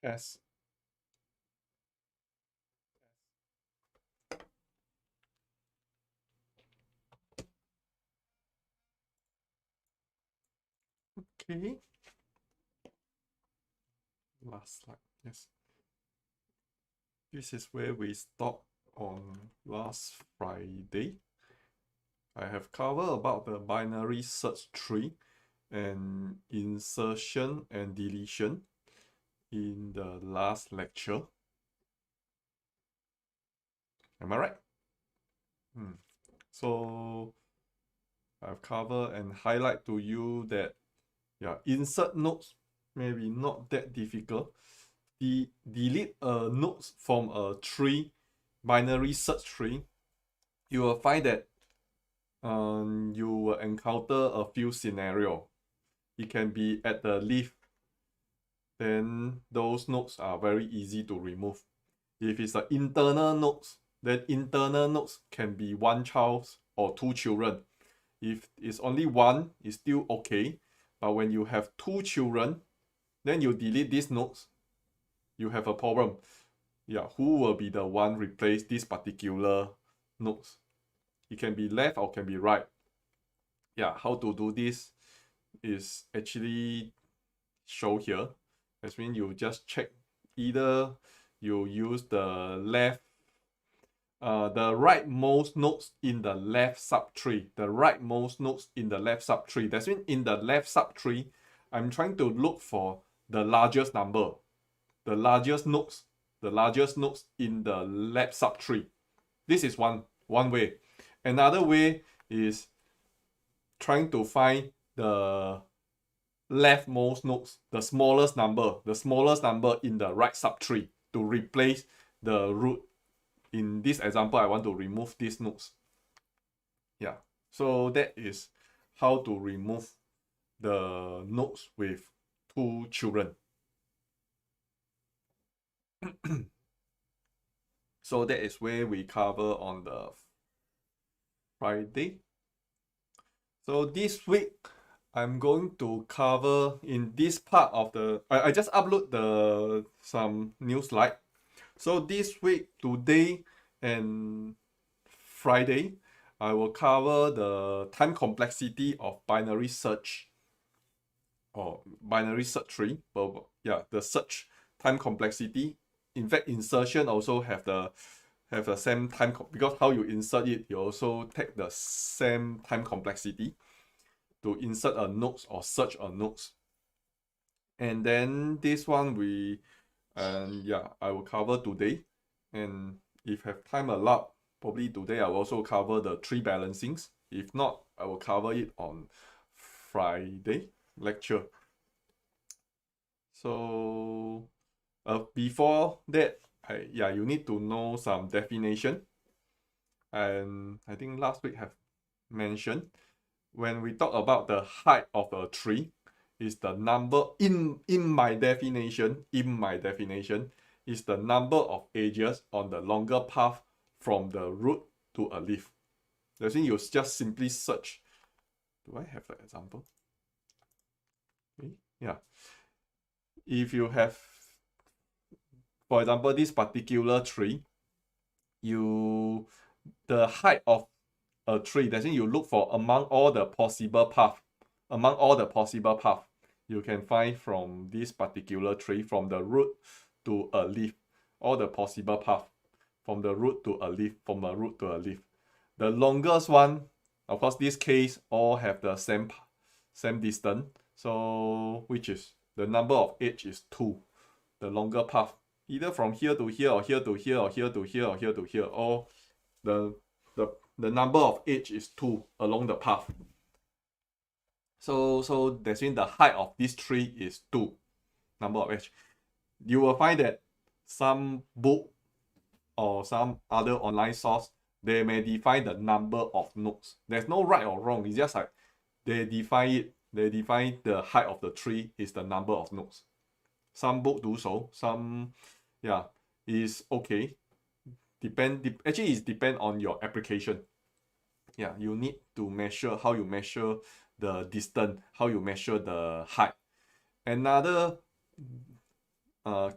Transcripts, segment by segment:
S. Okay. Last slide. Yes. This is where we stopped on last Friday. I have covered about the binary search tree and insertion and deletion in the last lecture. Am I right? So I've covered and highlight to you that insert nodes maybe not that difficult. Delete a nodes from a tree, binary search tree, you will find that you will encounter a few scenarios. It can be at the leaf, then those nodes are very easy to remove. If it's an internal nodes, then internal nodes can be one child or two children. If it's only one, it's still okay. But when you have two children, then you delete these nodes, you have a problem. Who will be the one replace this particular nodes? It can be left or can be right. How to do this is actually show here. That means you just check either you use the rightmost nodes in the left subtree. The rightmost nodes in the left subtree. That means in the left subtree, I'm trying to look for the largest number, the largest nodes in the left subtree. This is one way. Another way is trying to find the leftmost nodes, the smallest number in the right subtree to replace the root. In this example, I want to remove these nodes. So that is how to remove the nodes with two children. So that is where we cover on the Friday. So this week, I'm going to cover in this part of the... I just upload some new slide. So this week, today and Friday, I will cover the time complexity of binary search or binary search tree. But the search time complexity. In fact, insertion also have the same time because how you insert it, you also take the same time complexity to insert a nodes or search a nodes. And then this one I will cover today. And if have time allowed, probably today I will also cover the tree balancings. If not, I will cover it on Friday lecture. So before that, you need to know some definition. And I think last week have mentioned when we talk about the height of a tree is the number in my definition is the number of edges on the longer path from the root to a leaf. That means you just simply search. Do I have an example? Okay. If you have, for example, this particular tree, the height of a tree, that means you look for among all the possible path, you can find from this particular tree, from the root to a leaf, all the possible path from the root to a leaf, the longest one, of course this case all have the same distance, so which is the number of edge is 2, the longer path, either from here to here or here to here or here to here or here to here, or the number of edge is 2 along the path. So that means the height of this tree is 2 number of edge. You will find that some book or some other online source, they may define the number of nodes. There's no right or wrong. It's just like they define the height of the tree is the number of nodes. Some book do so. Some is okay. Actually it depend on your application. You need to measure how you measure the distance, how you measure the height. Another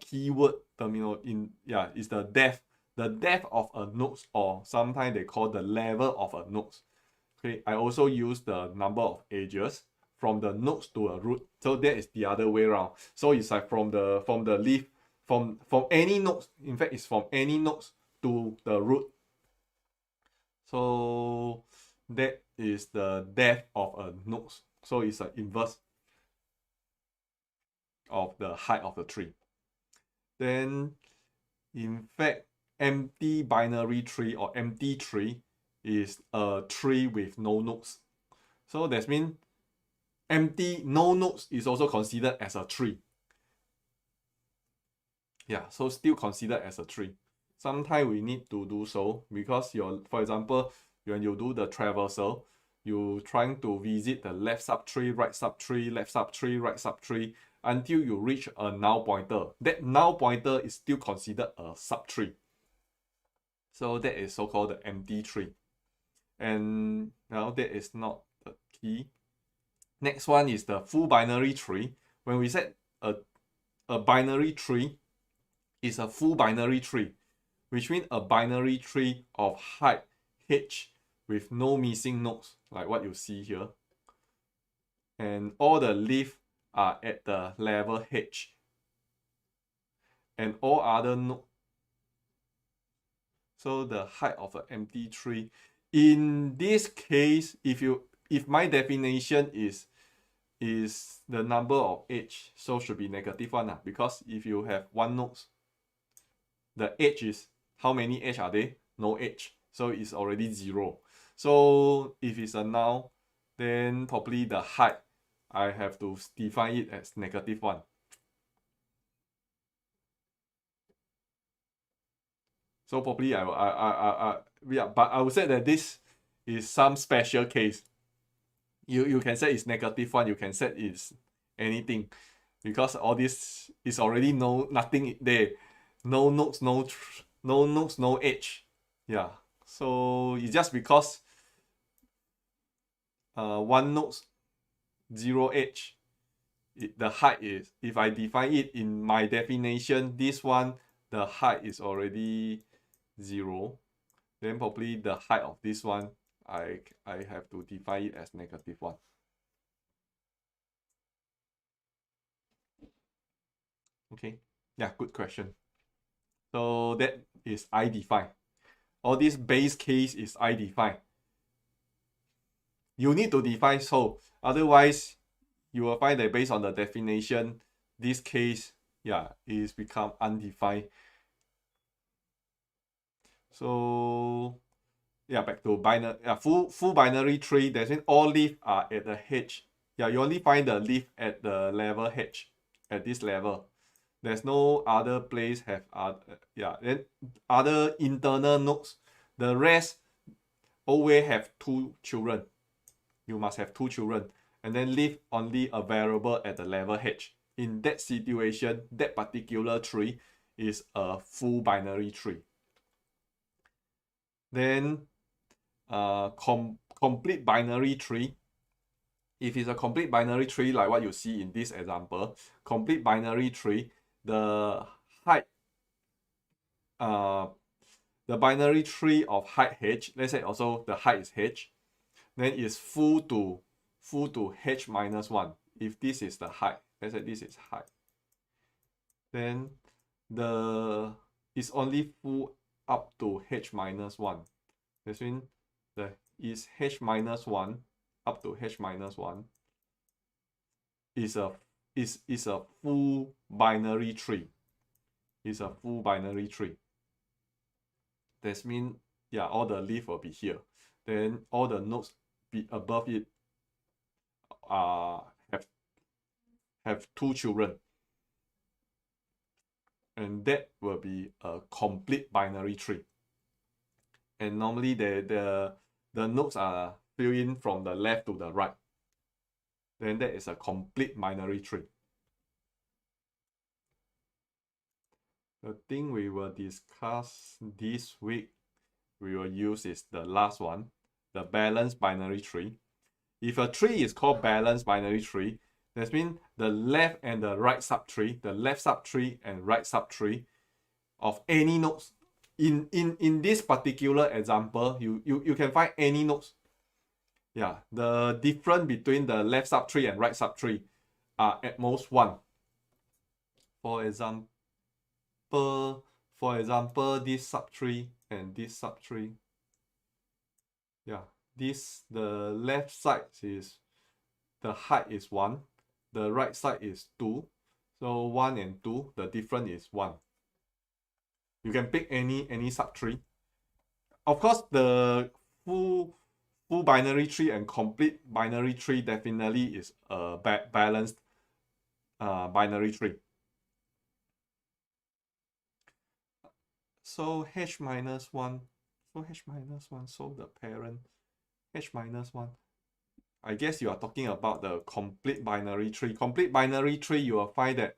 keyword terminal in is the depth of a node, or sometimes they call the level of a node. Okay, I also use the number of edges from the nodes to a root. So that is the other way around. So it's like from the leaf, from any nodes. In fact, it's from any nodes to the root. So that is the depth of a node. So it's an inverse of the height of the tree. Then, in fact, empty binary tree or empty tree is a tree with no nodes. So that means empty, no nodes is also considered as a tree. Yeah, so still considered as a tree. Sometimes we need to do so because for example, when you do the traversal, you trying to visit the left subtree, right subtree, left subtree, right subtree until you reach a null pointer. That null pointer is still considered a subtree. So that is so-called the empty tree. And now that is not the key. Next one is the full binary tree. When we said a binary tree is a full binary tree, which means a binary tree of height h with no missing nodes, like what you see here. And all the leaves are at the level h. And all other nodes. So the height of an empty tree. In this case, if my definition is the number of edge, so should be -1, because if you have one node, the edge is, how many edge are there? No edge, so it's already 0. So if it's a null, then probably the height, I have to define it as -1. So probably but I would say that this is some special case. You can set it's -1, you can set it's anything, because all this is already nothing there, no nodes, no nodes, no edge. Yeah, so it's just because one node, 0 edge, the height is, if I define it in my definition, this one, the height is already 0, then probably the height of this one, I have to define it as -1. Okay, yeah, good question. So that is I define. All this base case is I define. You need to define, so otherwise you will find that based on the definition, this case, is become undefined. So back to binary, full binary tree. That means all leaves are at the h. You only find the leaf at the level h, at this level. There's no other place have then other internal nodes. The rest always have 2 children. You must have 2 children, and then leave only a variable at the level h. In that situation, that particular tree is a full binary tree. Then complete binary tree. If it's a complete binary tree like what you see in this example, complete binary tree, the height, the binary tree of height h, let's say also the height is h, then is full to h minus 1. If this is the height, let's say this is height, then it's only full up to h minus 1. That means is h minus 1 up to h minus 1 is a full binary tree. It's a full binary tree. That means all the leaf will be here. Then all the nodes be above it have 2 children. And that will be a complete binary tree. And normally the nodes are filled in from the left to the right. Then that is a complete binary tree. The thing we will discuss this week, we will use is the last one, the balanced binary tree. If a tree is called balanced binary tree, That means the left and the right subtree, the left subtree and right subtree of any nodes. In this particular example, you can find any nodes. Yeah, the difference between the left subtree and right subtree are at most 1. For example, this subtree and this subtree. Yeah, the left side is, the height is 1, the right side is 2. So 1 and 2, the difference is 1. You can pick any subtree. Of course, the full binary tree and complete binary tree definitely is a balanced binary tree. So h minus 1, so the parent h minus 1. I guess you are talking about the complete binary tree. Complete binary tree, you will find that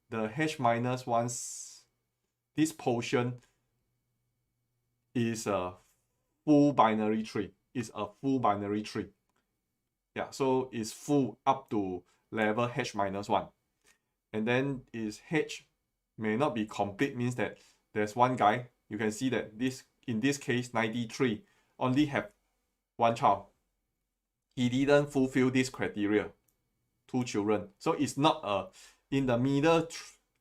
the h minus 1's, this portion is a full binary tree. It's a full binary tree. Yeah, so it's full up to level h minus 1. And then is h may not be complete, means that there's one guy. You can see that in this case 93 only have one child. He didn't fulfill this criteria, 2 children. So it's not a, in the middle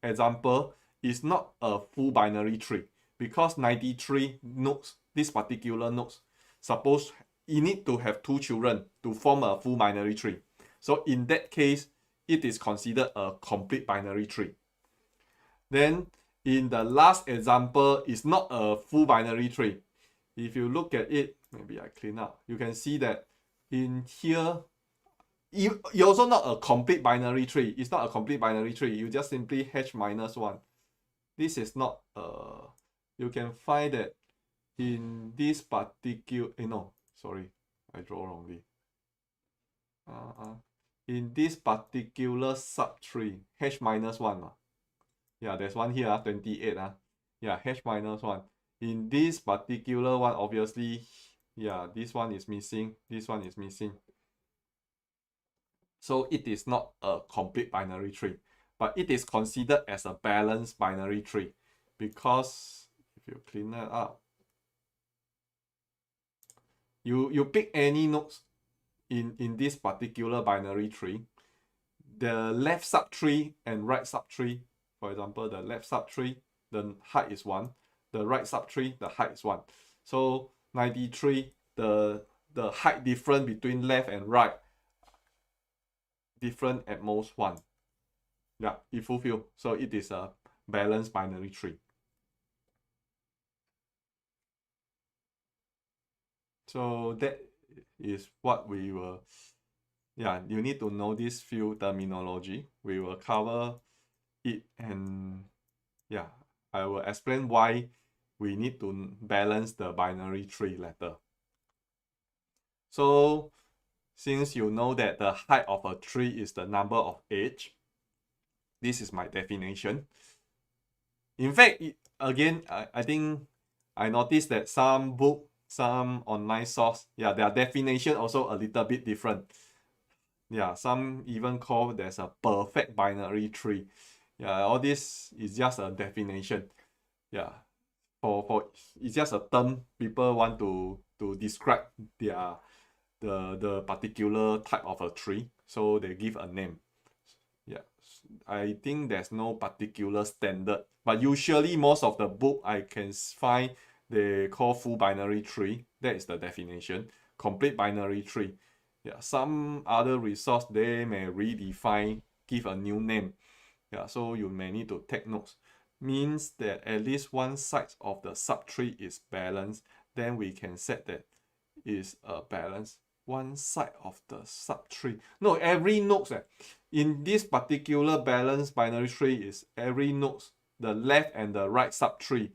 example, it's not a full binary tree, because 93 nodes, this particular nodes, suppose you need to have 2 children to form a full binary tree. So in that case, it is considered a complete binary tree. Then in the last example, it's not a full binary tree. If you look at it, maybe I clean up, you can see that in here, you're also not a complete binary tree. It's not a complete binary tree. You just simply h minus 1. This is not you can find that in this particular, no, sorry, I draw wrongly. In this particular subtree, h minus 1. Yeah, there's one here, 28. Yeah, h minus 1. In this particular one, obviously, yeah, this one is missing, this one is missing. So it is not a complete binary tree, but it is considered as a balanced binary tree, because if you clean that up, you pick any nodes in this particular binary tree, the left subtree and right subtree, for example, the left subtree, the height is 1, the right subtree, the height is 1. So 93, the height difference between left and right, different at most 1. Yeah, it fulfills. So it is a balanced binary tree. So that is what we will, yeah, you need to know this few terminology. We will cover it, and yeah, I will explain why we need to balance the binary tree later. So since you know that the height of a tree is the number of edge, this is my definition. In fact, again, I think I noticed that some book, some online source, yeah, their definition also a little bit different. Yeah, some even call there's a perfect binary tree. Yeah, all this is just a definition. Yeah, for it's just a term people want to describe the particular type of a tree, so they give a name. Yeah, I think there's no particular standard, but usually most of the book I can find they call full binary tree. That is the definition. Complete binary tree. Yeah, some other resource they may redefine, give a new name. Yeah, so you may need to take notes. Means that at least one side of the subtree is balanced, then we can set that is a balance. One side of the subtree. No, every node in this particular balanced binary tree is every node, the left and the right subtree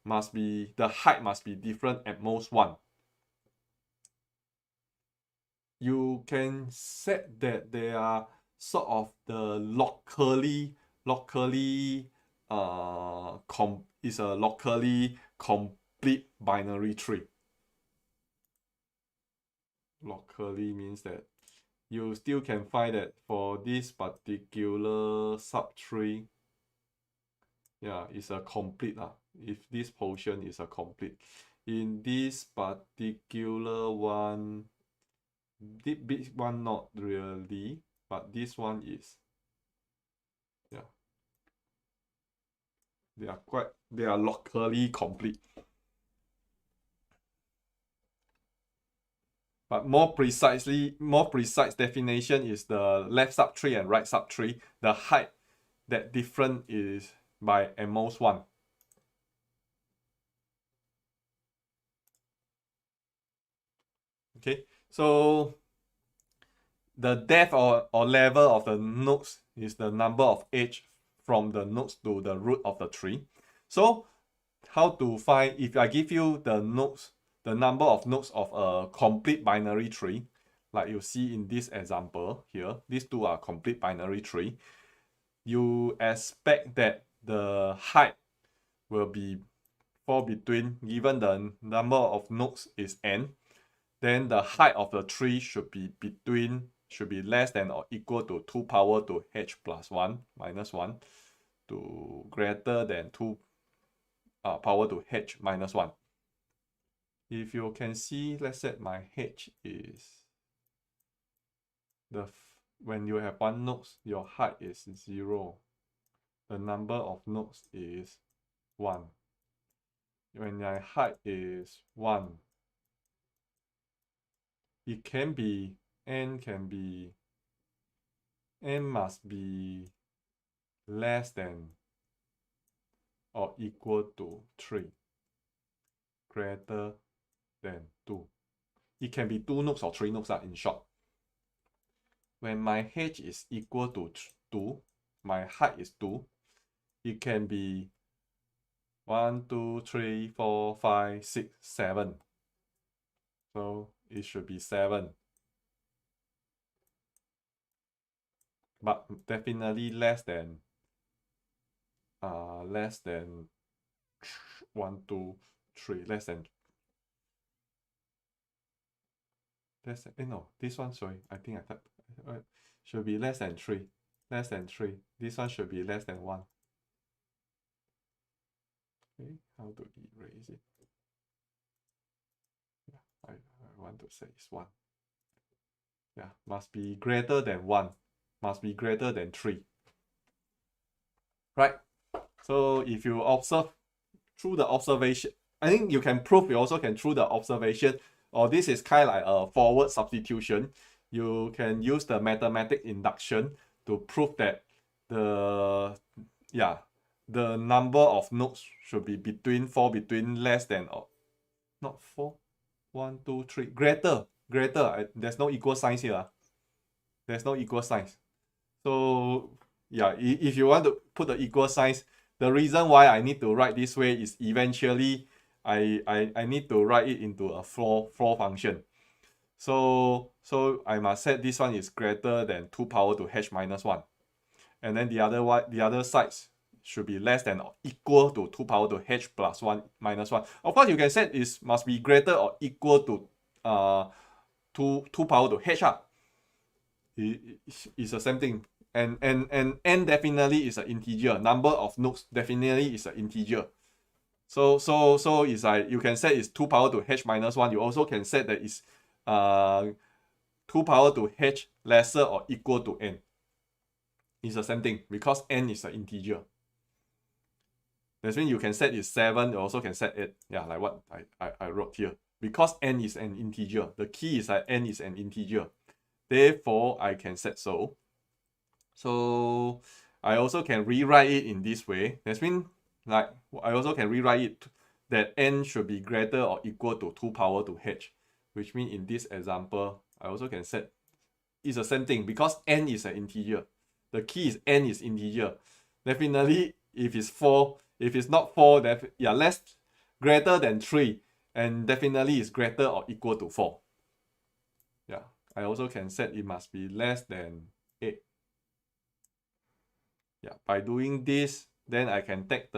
must be, the height must be different at most 1. You can set that they are sort of the locally is a locally complete binary tree. Locally means that you still can find that for this particular subtree, yeah, it's a complete if this portion is a complete. In this particular one, this big one not really, but this one is, yeah, they are locally complete. But more precise definition is the left subtree and right subtree. The height that different is by at most 1. Okay, so the depth or level of the nodes is the number of edge from the nodes to the root of the tree. So how to find, if I give you the nodes, the number of nodes of a complete binary tree, like you see in this example here, these two are complete binary tree, you expect that the height will be fall between, given the number of nodes is n, then the height of the tree should be less than or equal to 2 power to h plus 1 minus 1 to greater than 2 power to h minus 1. If you can see, let's say my h is when you have 1 node, your height is 0. The number of nodes is 1. When my height is 1, it can be n must be less than or equal to 3, greater than 2. It can be 2 nodes or 3 nodes in short. When my h is equal to 2, my height is 2, it can be 1, 2, 3, 4, 5, 6, 7. So it should be 7. But definitely less than 1, 2, 3, no, this one, sorry, I think I typed, should be less than 3. This one should be less than 1. Okay, how to erase it? Yeah, I want to say it's 1. Yeah, must be greater than 1. Must be greater than 3. Right? So if you observe through the observation, I think you can prove, you also can through the observation, or this is kind of like a forward substitution. You can use the mathematical induction to prove that the number of nodes should be between less than or not 4, 1, 2, 3, greater. There's no equal signs here. There's no equal signs. So yeah, if you want to put the equal signs, the reason why I need to write this way is eventually I need to write it into a floor function. So I must set this one is greater than 2 power to h minus 1. And then the other sides should be less than or equal to 2 power to h plus 1 minus 1. Of course, you can set is must be greater or equal to 2 power to h. It's the same thing. And n definitely is an integer. Number of nodes definitely is an integer. So it's like you can set is 2 power to h minus 1. You also can set that is 2 power to h lesser or equal to n. It's the same thing because n is an integer. That means you can set is 7, you also can set 8. Yeah, like what I wrote here. Because n is an integer. The key is that n is an integer. Therefore, I can set so. So I also can rewrite it in this way. That means like I also can rewrite it that n should be greater or equal to 2 power to h. Which means in this example, I also can set it's the same thing because n is an integer. The key is n is integer. Definitely if it's 4, if it's not 4, less greater than 3, and definitely is greater or equal to 4. Yeah, I also can set it must be less than 8. Yeah, by doing this, then I can take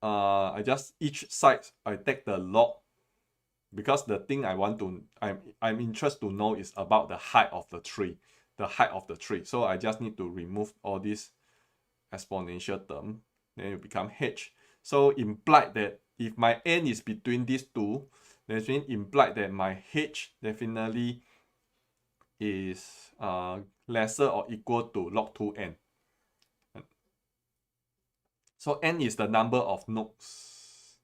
I just each side I take the log because the thing I'm interested to know is about the height of the tree. So I just need to remove all this exponential term, then it become h. So implied that if my n is between these two, that means implied that my h definitely is lesser or equal to log 2n. So n is the number of nodes.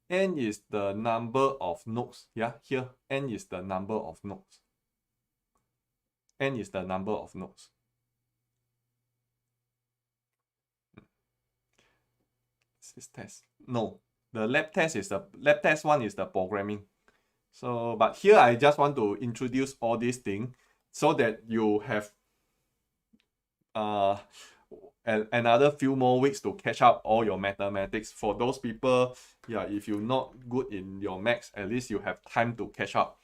N is the number of nodes. Yeah, here n is the number of nodes. N is the number of nodes. This test. No, the lab test one is the programming. So, but here I just want to introduce all these things so that you have another few more weeks to catch up all your mathematics. For those people, yeah, if you're not good in your maths, at least you have time to catch up.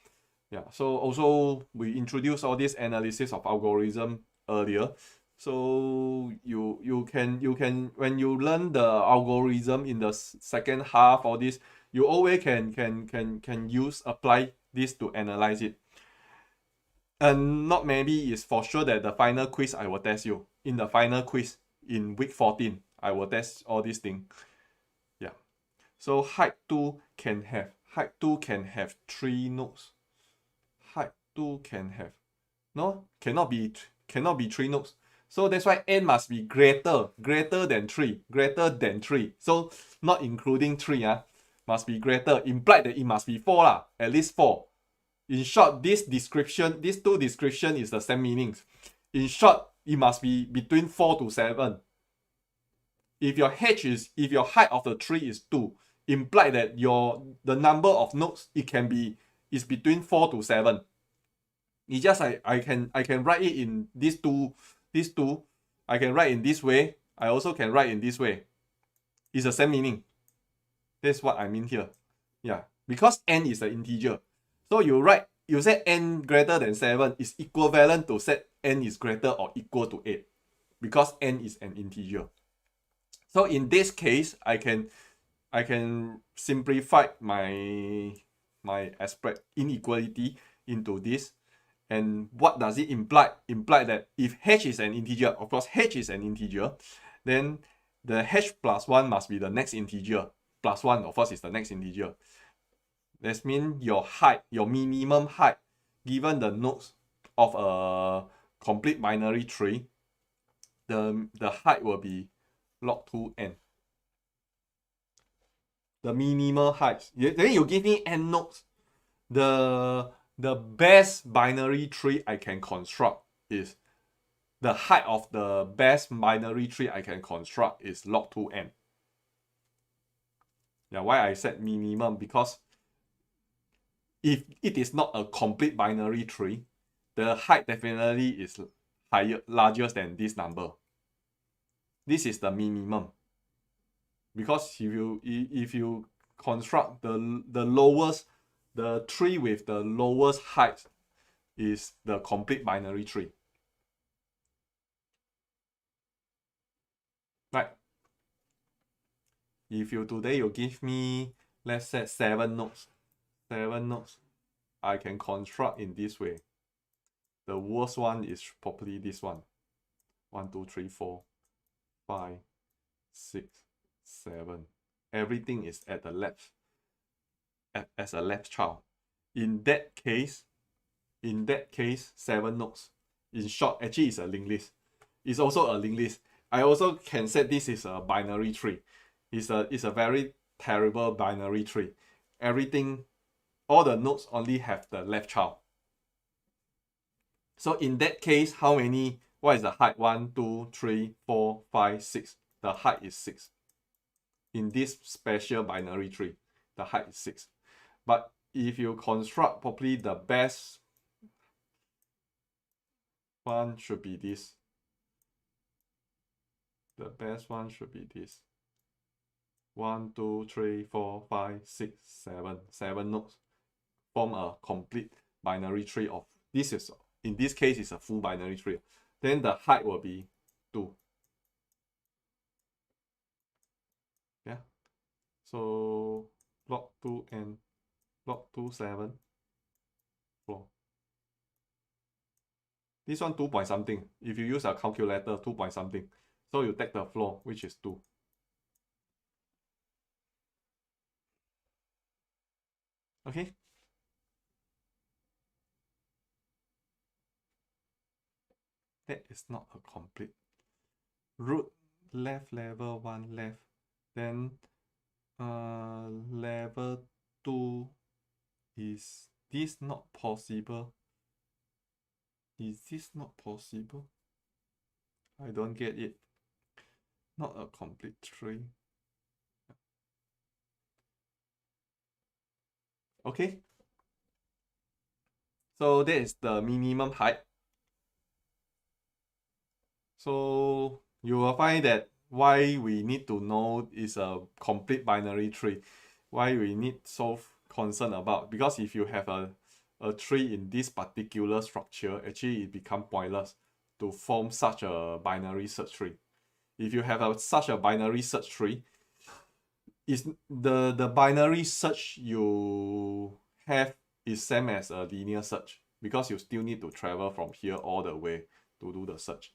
Yeah, so also we introduced all this analysis of algorithm earlier. So you can when you learn the algorithm in the second half or this, you always can apply this to analyze it. And not maybe is for sure that the final quiz I will test you. In the final quiz in week 14, I will test all these things. Yeah. So height 2 can have 3 nodes. Height 2 can have. No, cannot be 3 nodes. So that's why n must be greater than 3. So not including 3, must be greater. Implied that it must be 4 lah, at least 4. In short, these two description is the same meanings. In short, it must be between 4 to 7. If your height of the tree is 2, imply that the number of nodes is between 4 to 7. It's just I can write it in these two. I can write in this way. I also can write in this way. It's the same meaning. That's what I mean here. Yeah, because n is an integer. So you say n greater than 7 is equivalent to set n is greater or equal to 8, because n is an integer. So in this case, I can simplify my inequality into this. And what does it imply? Imply that if h is an integer, of course h is an integer, then the h plus 1 must be the next integer. Plus 1, of course, is the next integer. That means your minimum height, given the nodes of a complete binary tree, the height will be log 2n. The minimal height. Then you give me n nodes. The best binary tree I can construct is the height of the best binary tree I can construct is log 2n. Yeah, why I said minimum? Because if it is not a complete binary tree, the height definitely is larger than this number. This is the minimum. Because if you construct the tree with the lowest height is the complete binary tree. Right? If today you give me, let's say 7 nodes, I can construct in this way. The worst one is probably this one. 1, 2, 3, 4, 5, 6, 7. Everything is at the left, as a left child. In that case, 7 nodes. In short, actually it's a linked list. It's also a linked list. I also can say this is a binary tree. It's a very terrible binary tree. All the nodes only have the left child. So in that case, what is the height? 1, 2, 3, 4, 5, 6. The height is 6. In this special binary tree, the height is 6. But if you construct properly, the best one should be this. The best one should be this. 1, 2, 3, 4, 5, 6, 7. 7 nodes form a complete binary tree of this. In this case, it's a full binary tree. Then the height will be 2. Yeah. So log 2n Block 27. Floor. This one 2 point something. If you use a calculator, 2 point something. So you take the floor, which is 2. Okay. That is not a complete. Root left level 1 left. Then level 2 is this not possible? Is this not possible? I don't get it. Not a complete tree. Okay. So that is the minimum height. So you will find that why we need to know is a complete binary tree. Why we need so concerned about, because if you have a tree in this particular structure, actually it become pointless to form such a binary search tree. If you have such a binary search tree, is the binary search you have is same as a linear search, because you still need to travel from here all the way to do the search.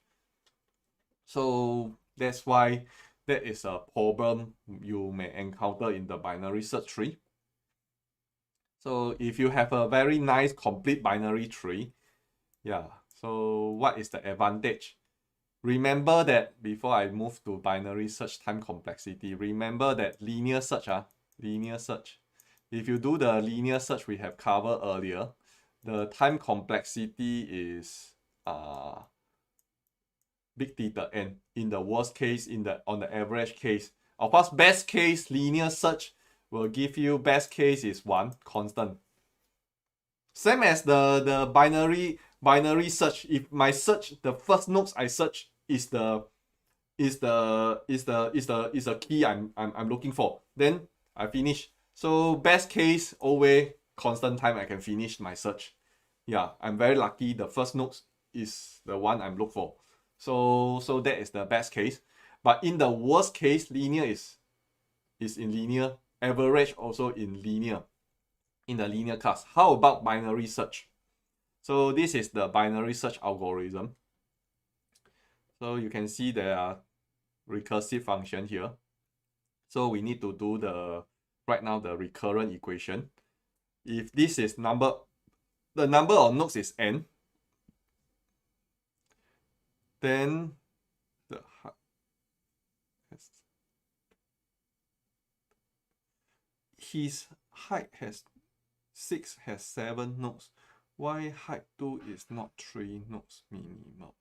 So that's why that is a problem you may encounter in the binary search tree. So if you have a very nice complete binary tree, yeah, so what is the advantage? Remember that before I move to binary search time complexity, remember that linear search, linear search. If you do the linear search we have covered earlier, the time complexity is big theta n. In the worst case, on the average case. Of course, best case linear search will give you, best case is 1 constant. Same as the binary search. If my search, the first nodes I search is the key I'm looking for, then I finish. So best case always constant time I can finish my search. Yeah, I'm very lucky the first node is the one I'm looking for. So that is the best case. But in the worst case, linear is in linear, average also in linear, in the linear class. How about binary search? So this is the binary search algorithm. So you can see there are recursive function here. So we need to do right now the recurrent equation. If this is the number of nodes is n, then his height has 7 nodes. Why height 2 is not 3 nodes minimum?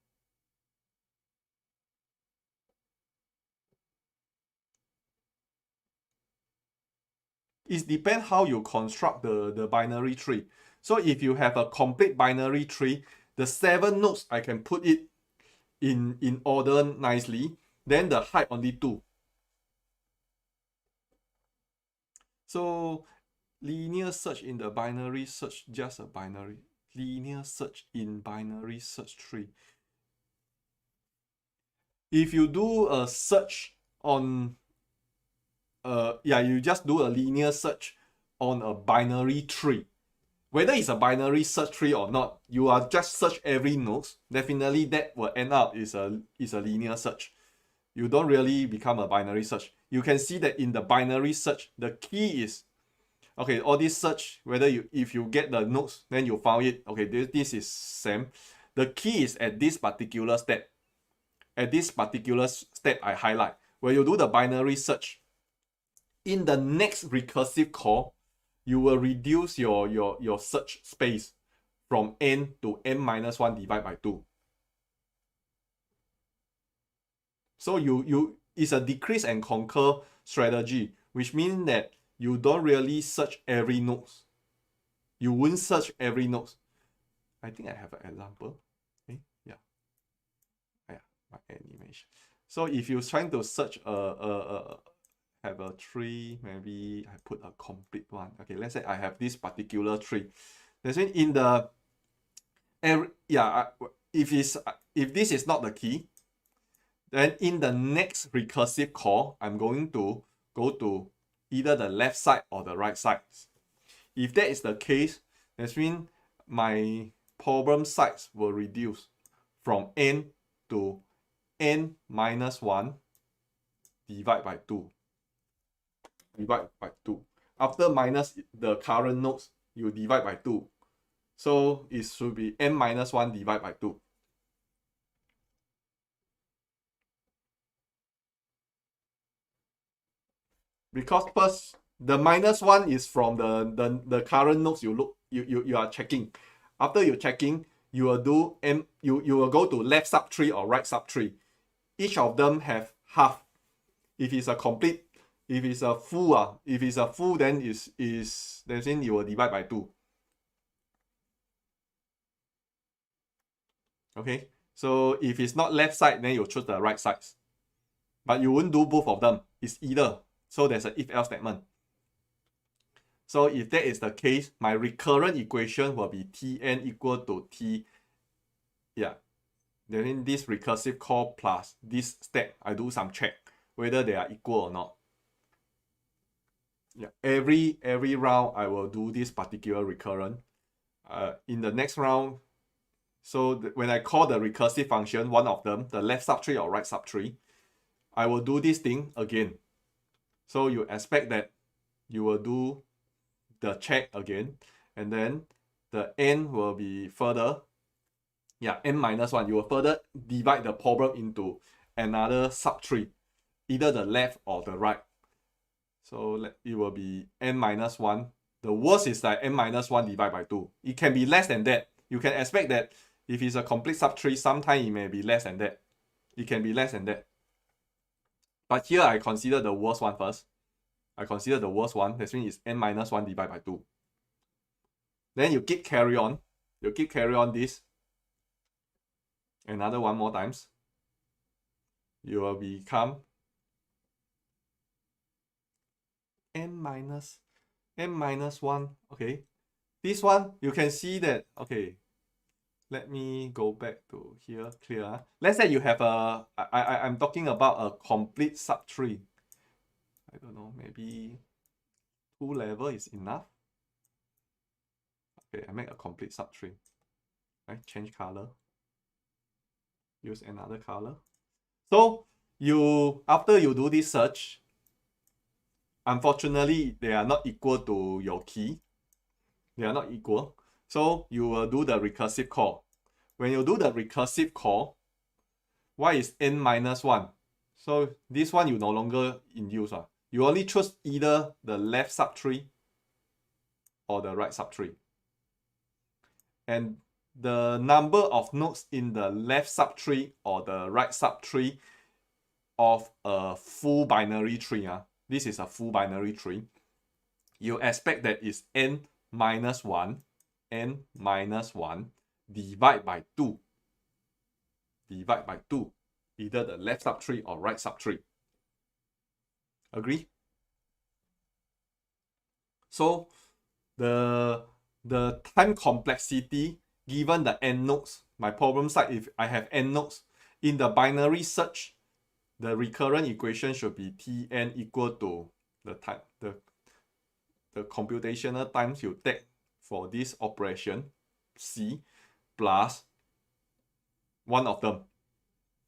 It depends how you construct the binary tree. So if you have a complete binary tree, the 7 nodes I can put it in order nicely, then the height only 2. So linear search in the binary search, just a binary. Linear search in binary search tree. If you do a search on, you just do a linear search on a binary tree. Whether it's a binary search tree or not, you are just search every node, definitely that will end up is a linear search. You don't really become a binary search. You can see that in the binary search, the key is, okay, all this search, if you get the nodes, then you found it. Okay, this is same. The key is at this particular step. At this particular step I highlight. When you do the binary search, in the next recursive call, you will reduce your search space from n to n-1 divided by 2. So it's a decrease and conquer strategy, which means that you don't really search every node. You won't search every node. I think I have an example. Okay, yeah. My animation. So if you're trying to search have a tree, maybe I put a complete one. Okay, let's say I have this particular tree. That's mean in the if this is not the key, then in the next recursive call, I'm going to go to either the left side or the right side. If that is the case, that means my problem size will reduce from n to n minus 1 divided by 2. Divide by 2. After minus the current nodes, you divide by 2. So it should be n minus 1 divided by 2. Because first, the minus 1 is from the current nodes you are checking. After you're checking, you will do you will go to left subtree or right subtree. Each of them have half. If it's a complete, if it's a full, then then you will divide by 2. Okay, so if it's not left side, then you choose the right side. But you won't do both of them. It's either. So there's an if-else statement. So if that is the case, my recurrent equation will be Tn equal to T. Yeah. Then this recursive call plus this step, I do some check whether they are equal or not. Yeah. Every round I will do this particular recurrent. In the next round, so when I call the recursive function, one of them, the left subtree or right subtree, I will do this thing again. So you expect that you will do the check again, and then the n will be further, n minus 1. You will further divide the problem into another subtree, either the left or the right. So it will be n minus 1. The worst is like n minus 1 divided by 2. It can be less than that. You can expect that if it's a complete subtree, sometimes it may be less than that. It can be less than that. But here I consider the worst one first. I consider the worst one. That means it's n minus 1 divided by 2. Then you keep carry on. You keep carry on this. Another one more times. You will become n minus 1. Okay. This one, you can see that, okay. Let me go back to here, clear. Let's say you have I'm talking about a complete subtree. I don't know, maybe 2 level is enough. Okay, I make a complete subtree. Right, change color. Use another color. So after you do this search, unfortunately, they are not equal to your key. They are not equal. So you will do the recursive call. When you do the recursive call, why is n minus 1? So this one you no longer in use. You only choose either the left subtree or the right subtree. And the number of nodes in the left subtree or the right subtree of a full binary tree. This is a full binary tree. You expect that is n minus 1 divide by 2. Divide by 2. Either the left subtree or right subtree. Agree? So the time complexity given the n nodes, my problem side, if I have n nodes, in the binary search, the recurrent equation should be Tn equal to the time, the computational times you take for this operation, C, plus one of them.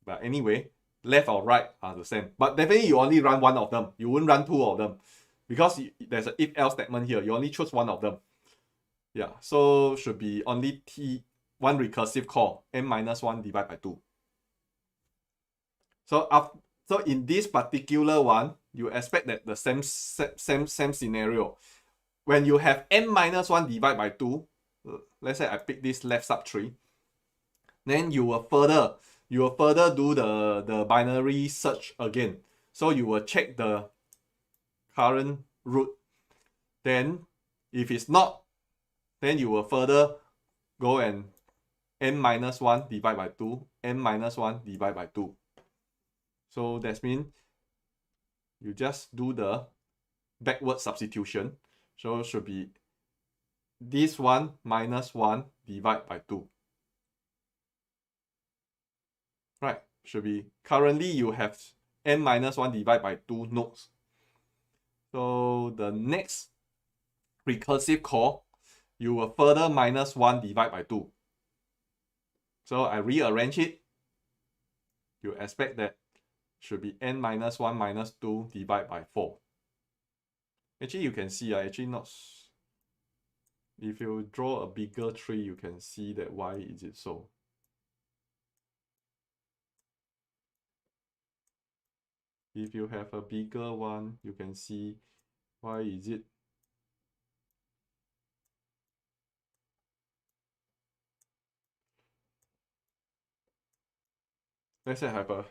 But anyway, left or right are the same. But definitely you only run one of them. You won't run 2 of them. Because there's an if-else statement here. You only choose one of them. Yeah, so should be only one recursive call, n minus 1 divided by 2. So in this particular one, you expect that the same scenario. When you have n minus 1 divided by 2, let's say I pick this left subtree, then you will further do the binary search again. So you will check the current root. Then if it's not, then you will further go and n minus 1 divided by 2, n minus 1 divided by 2. So that means you just do the backward substitution. So it should be this one minus 1 divided by 2. Right, should be currently you have n minus 1 divided by 2 nodes. So the next recursive call, you will further minus 1 divided by 2. So I rearrange it. You expect that should be n minus 1 minus 2 divided by 4. Actually, you can see, actually not. If you draw a bigger tree, you can see that why is it so. If you have a bigger one, you can see why is it. Let's say I have a,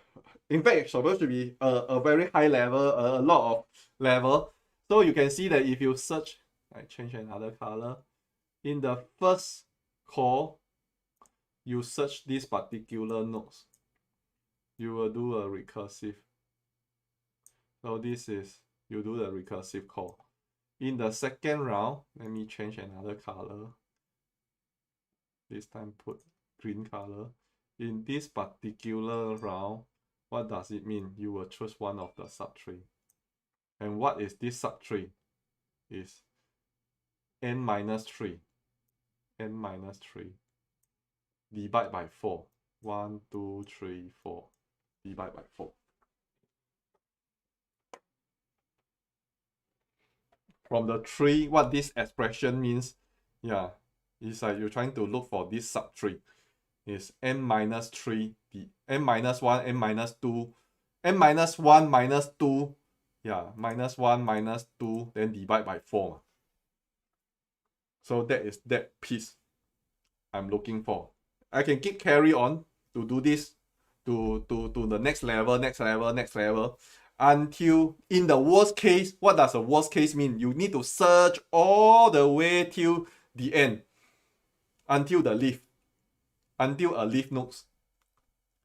in fact, it's supposed to be a very high level, a lot of level. So you can see that if you search, I change another color. In the first call, you search this particular nodes. You will do a recursive. So this is, you do the recursive call. In the second round, let me change another color. This time put green color. In this particular round, what does it mean? You will choose one of the subtree. And what is this subtree? Is n minus 3. N minus 3. Divide by 4. 1, 2, 3, 4. Divide by 4. From the 3, what this expression means, yeah, is like you're trying to look for this subtree. Is n minus 3, the n minus 1, n minus 2, n minus 1 minus 2, yeah, minus 1 minus 2, then divide by 4. So that is that piece I'm looking for. I can keep carry on to do this to the next level, next level, next level, until in the worst case, what does the worst case mean? You need to search all the way till the end, until the leaf, until a leaf nodes.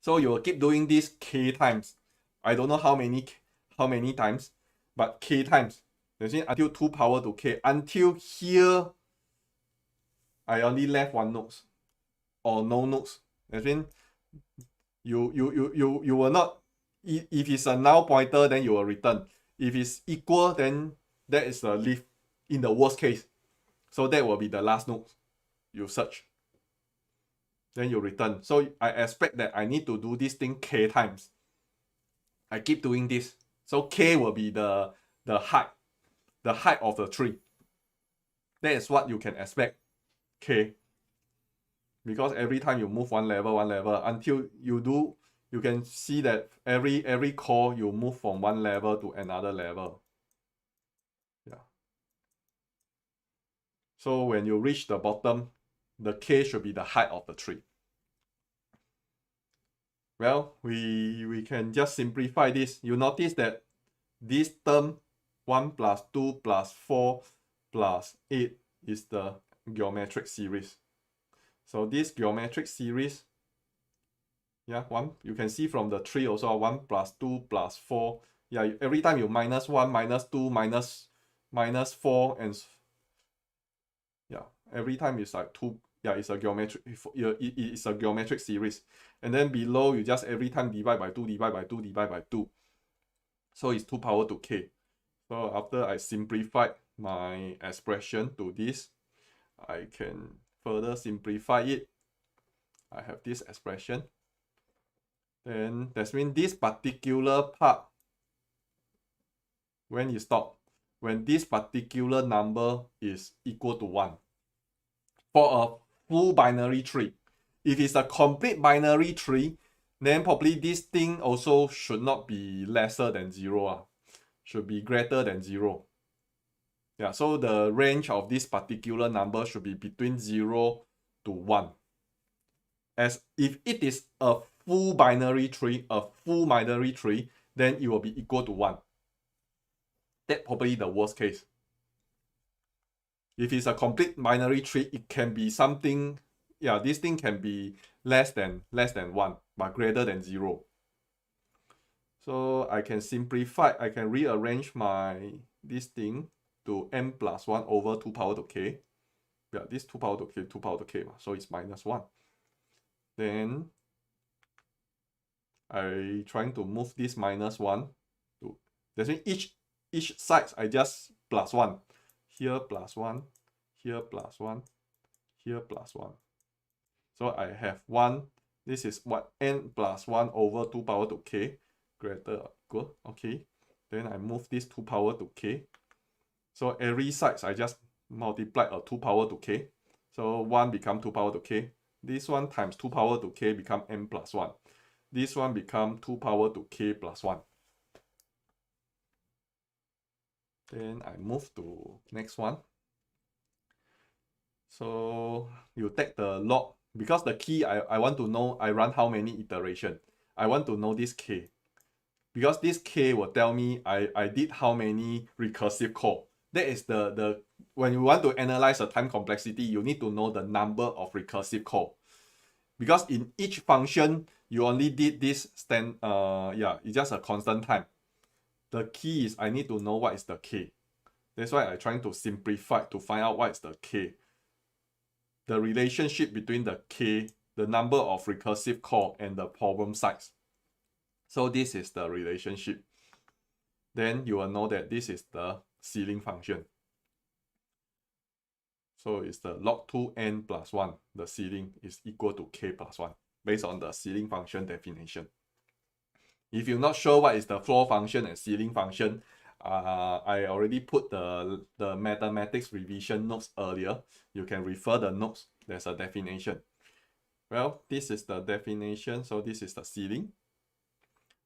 So you will keep doing this k times. I don't know how many times, but k times. You see, until 2 power to k. Until here, I only left 1 nodes or no nodes. That means you will not. If it's a null pointer, then you will return. If it's equal, then that is a leaf in the worst case. So that will be the last node you search. Then you return. So I expect that I need to do this thing k times. I keep doing this. So k will be the height of the tree. That is what you can expect, k. Because every time you move one level until you do, you can see that every call you move from one level to another level. Yeah. So when you reach the bottom, the k should be the height of the tree. Well, we can just simplify this. You notice that this term 1 plus 2 plus 4 plus 8 is the geometric series. So this geometric series, yeah, you can see from the tree also 1 plus 2 plus 4. Yeah, every time you minus 1, minus 2, minus 4, and yeah, every time it's like 2. Yeah, it's a geometric series. And then below, you just every time divide by 2, divide by 2, divide by 2. So it's 2 power to k. So after I simplified my expression to this, I can further simplify it. I have this expression. Then that means this particular part, when you stop, when this particular number is equal to 1. For a full binary tree. If it's a complete binary tree, then probably this thing also should not be lesser than 0. Should be greater than 0. Yeah, so the range of this particular number should be between 0 to 1. As if it is a full binary tree, then it will be equal to 1. That's probably the worst case. If it's a complete binary tree, it can be something, yeah, this thing can be less than 1, but greater than 0. So I can simplify, I can rearrange this thing to m plus 1 over 2 power to k. Yeah, this 2 power to k, so it's minus 1. Then I trying to move this minus 1 to, that means each side I just plus 1. here plus 1, here plus 1, here plus 1. So I have 1, this is what, n plus 1 over 2 power to k greater or equal, okay. Then I move this 2 power to k. So every side I just multiply a 2 power to k. So 1 become 2 power to k. This one times 2 power to k become n plus 1. This one become 2 power to k plus 1. Then I move to next one. So you take the log, because the key I want to know I run how many iteration. I want to know this k. Because this k will tell me I did how many recursive call. That is the when you want to analyze a time complexity, you need to know the number of recursive call. Because in each function, you only did this it's just a constant time. The key is I need to know what is the k. That's why I'm trying to simplify to find out what is the k. The relationship between the k, the number of recursive call, and the problem size. So this is the relationship. Then you will know that this is the ceiling function. So it's the log 2n plus 1. The ceiling is equal to k plus 1 based on the ceiling function definition. If you're not sure what is the floor function and ceiling function, I already put the mathematics revision notes earlier. You can refer the notes. There's a definition. Well, this is the definition. So this is the ceiling.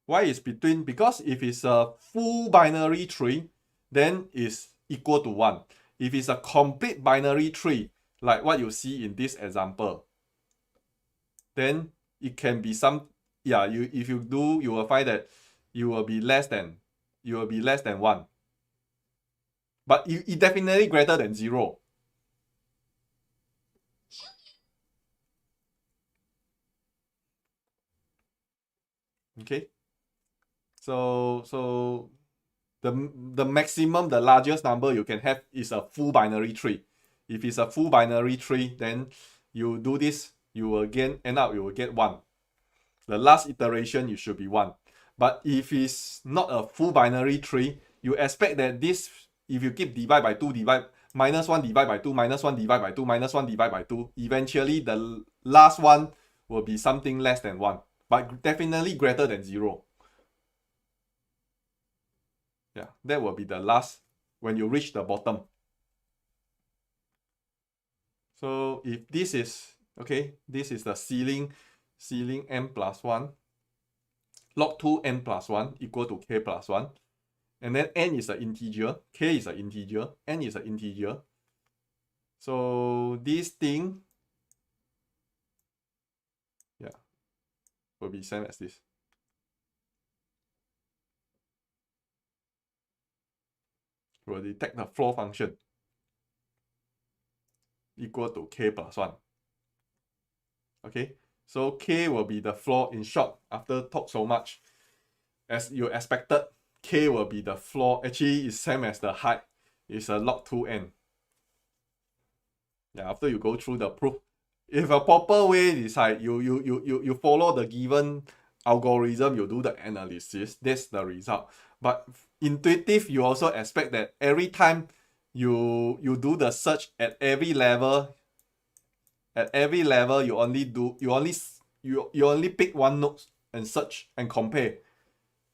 Why is between? Because if it's a full binary tree, then it's equal to 1. If it's a complete binary tree, like what you see in this example, then it can be some, if you do, you will find that you will be less than 1. But it definitely greater than 0. Okay. So the maximum, the largest number you can have is a full binary tree. If it's a full binary tree, then you do this, you will end up you will get 1. The last iteration, you should be 1. But if it's not a full binary tree, you expect that this, if you keep divide by 2, minus 1 divide by 2, minus 1 divide by 2, minus 1 divide by 2, eventually the last one will be something less than 1, but definitely greater than 0. Yeah, that will be the last when you reach the bottom. So if this is, okay, this is the ceiling n plus 1, log 2 n plus 1 equal to k plus 1. And then n is an integer, k is an integer, n is an integer. So this thing, will be same as this. We'll detect the floor function equal to k plus 1. Okay, so k will be the floor. In short, after talk so much, as you expected, k will be the floor. Actually, it's same as the height. It's a log 2n. Yeah, after you go through the proof, if a proper way is like you follow the given algorithm, you do the analysis, that's the result. But intuitive, you also expect that every time you do the search at every level, you only pick one node and search and compare.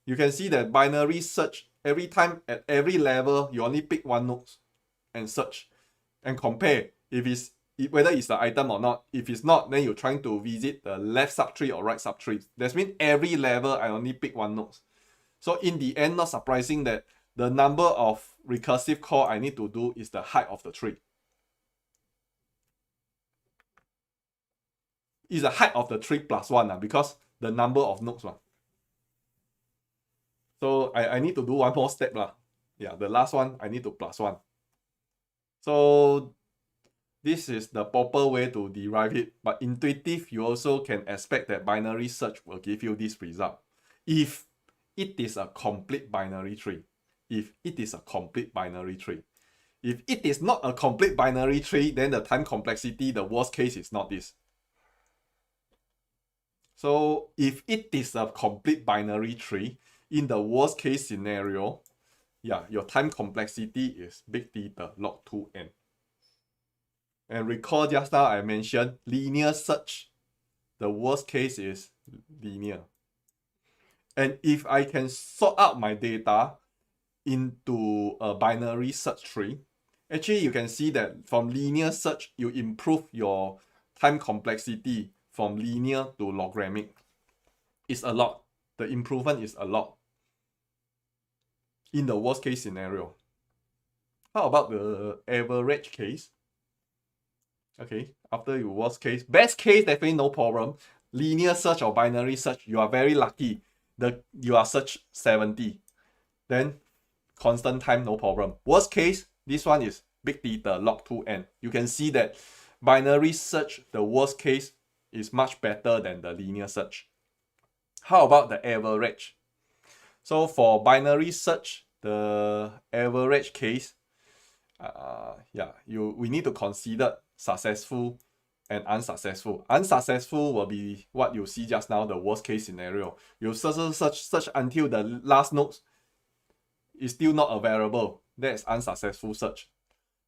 You can see that binary search, every time at every level, you only pick one node and search and compare whether it's the item or not. If it's not, then you're trying to visit the left subtree or right subtree. That means every level I only pick one node. So in the end, not surprising that the number of recursive call I need to do is the height of the tree. It's the height of the tree plus 1 because the number of nodes. So I need to do one more step. Yeah, the last one, I need to plus 1. So this is the proper way to derive it. But intuitive, you also can expect that binary search will give you this result. If it is a complete binary tree. If it is a complete binary tree. If it is not a complete binary tree, then the time complexity, the worst case is not this. So if it is a complete binary tree, in the worst case scenario, your time complexity is big theta log 2n. And recall just now I mentioned linear search. The worst case is linear. And if I can sort out my data into a binary search tree, actually you can see that from linear search, you improve your time complexity from linear to logarithmic. It's a lot. The improvement is a lot in the worst case scenario. How about the average case? Okay, after your worst case, best case definitely no problem. Linear search or binary search, you are very lucky. You are search 70. Then constant time, no problem. Worst case, this one is big theta log 2n. You can see that binary search, the worst case, is much better than the linear search. How about the average? So for binary search, the average case, we need to consider successful and unsuccessful. Unsuccessful will be what you see just now, the worst case scenario. You search until the last node is still not available. That is unsuccessful search.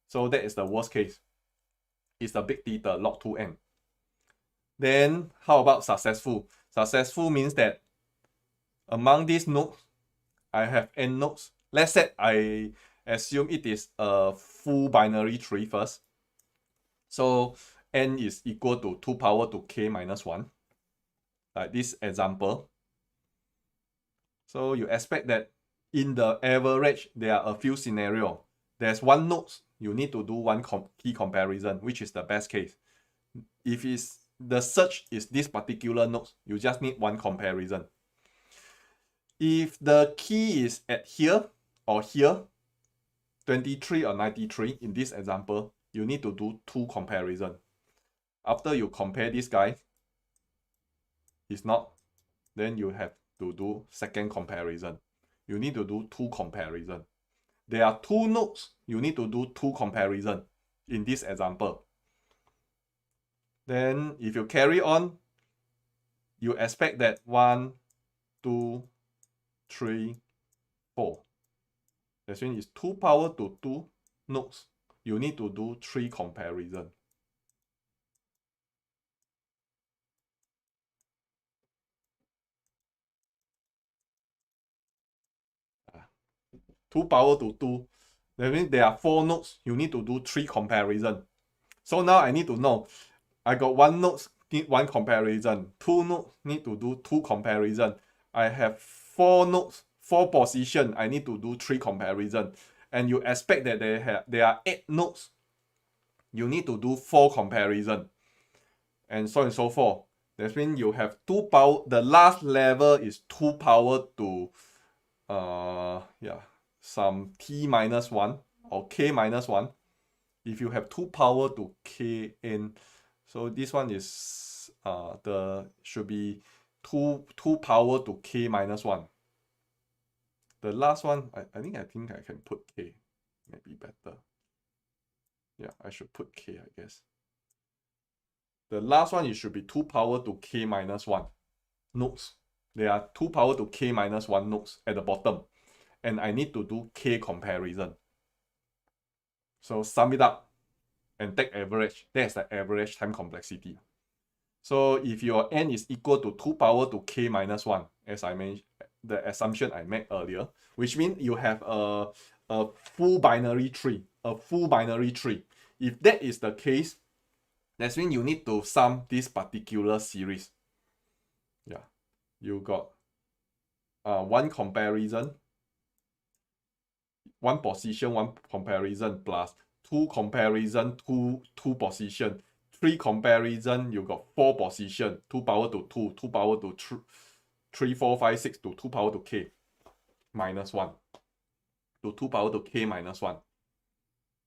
So that is the worst case. It's the big theta log 2n. Then how about successful? Successful means that among these nodes, I have n nodes. Let's say I assume it is a full binary tree first. So n is equal to 2 power to k minus 1. Like this example. So you expect that in the average, there are a few scenarios. There's one node, you need to do one key comparison, which is the best case. If the search is this particular node, you just need one comparison. If the key is at here or here, 23 or 93 in this example, you need to do two comparisons. After you compare this guy, it's not, then you have to do second comparison. You need to do two comparisons. There are two nodes, you need to do two comparisons in this example. Then if you carry on, you expect that 1, 2, 3, 4. That means it's 2 power to 2 nodes. You need to do 3 comparisons. Two power to 2. That means there are 4 nodes. You need to do 3 comparisons. So now I need to know. I got 1 node, need 1 comparison. 2 nodes, need to do 2 comparisons. I have 4 nodes, 4 positions. I need to do 3 comparisons. And you expect that there are 8 nodes. You need to do 4 comparisons. And so on and so forth. That means you have 2 power. The last level is 2 power to some t minus 1 or k minus 1. If you have 2 power to kn, so this one is should be 2 power to k minus 1. The last one, I think I can put k, maybe better. Yeah, I should put k, I guess. The last one, it should be 2 power to k minus 1 nodes. There are 2 power to k minus 1 nodes at the bottom. And I need to do k comparison. So sum it up and take average. That's the average time complexity. So if your n is equal to 2 power to k minus 1, as I mentioned, the assumption I made earlier, which means you have a full binary tree. If that is the case, that means you need to sum this particular series. Yeah, you got one comparison, one position, one comparison, plus 2 comparison, two position, 3 comparison, you got 4 position, 2 power to 2, 2 power to 3, 4, 5, 6 to 2 power to k minus 1 to 2 power to k minus 1.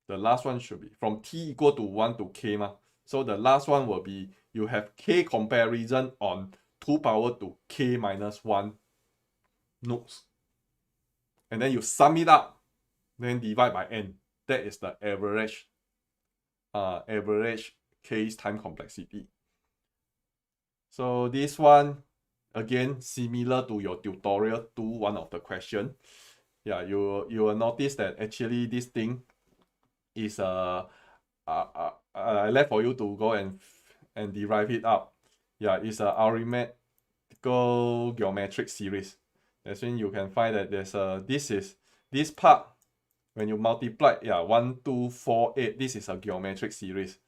The last one should be from t equal to 1 to k ma. So the last one will be you have k comparison on 2 power to k minus 1 nodes. And then you sum it up, then divide by n. That is the average case time complexity. So this one, again, similar to your tutorial 2, one of the question. yeah, you will notice that actually this thing is I left for you to go and derive it up. Yeah, it's a arithmetical geometric series. That's when you can find that there's a this part when you multiply, yeah, 1 2 4 8, this is a geometric series.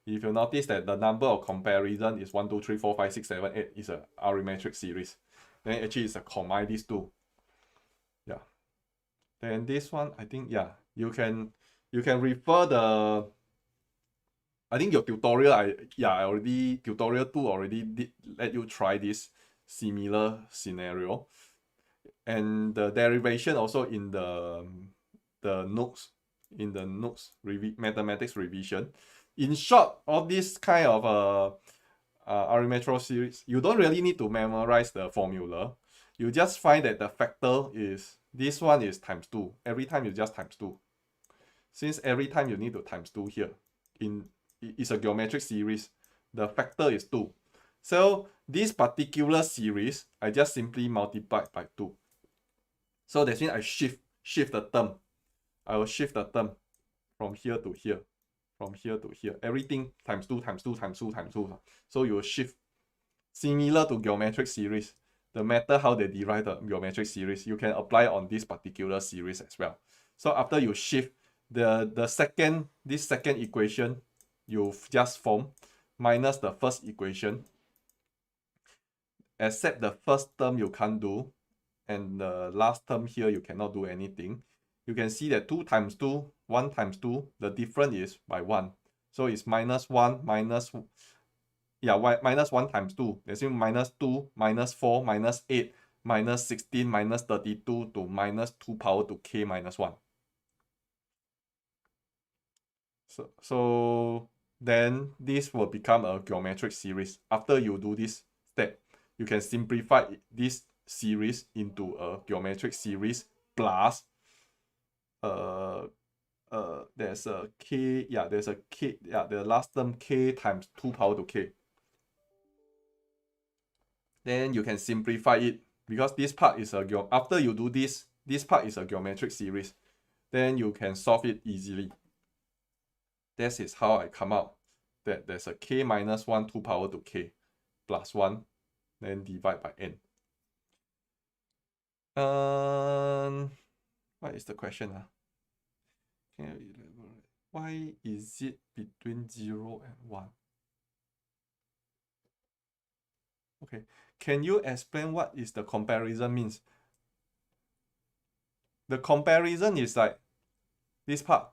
If you notice that the number of comparison is 1 2 3 4 5 6 7 8 is a arithmetic series, then actually it's a combine these two. Yeah. Then this one, I think, yeah, you can refer the, I think your tutorial, I already, tutorial 2 already did let you try this similar scenario. And the derivation also in the notes, mathematics revision. In short, all this kind of arithmetic series, you don't really need to memorize the formula. You just find that the factor is, this one is times 2. Every time you just times 2. Since every time you need to times 2 here, it's a geometric series, the factor is 2. So this particular series, I just simply multiply by 2. So that means I shift the term. I will shift the term from here to here, from here to here. Everything times 2, times 2, times 2, times 2. So you will shift. Similar to geometric series, the matter how they derive the geometric series, you can apply on this particular series as well. So after you shift, this second equation you've just formed minus the first equation, except the first term you can't do, and the last term here you cannot do anything. You can see that 2 times 2, 1 times 2, the difference is by 1. So it's minus 1 minus, yeah, minus 1 times 2. That's means minus 2, minus 4, minus 8, minus 16, minus 32 to minus 2 power to k minus 1. So then this will become a geometric series. After you do this step, you can simplify this series into a geometric series plus there's a k, yeah, there's a k, yeah, the last term k times 2 power to k. Then you can simplify it because this part is after you do this part is a geometric series. Then you can solve it easily. This is how I come out that there's a k minus 1 2 power to k plus 1, then divide by n. What is the question? Why is it between 0 and 1? Okay, can you explain what is the comparison means? The comparison is like this part.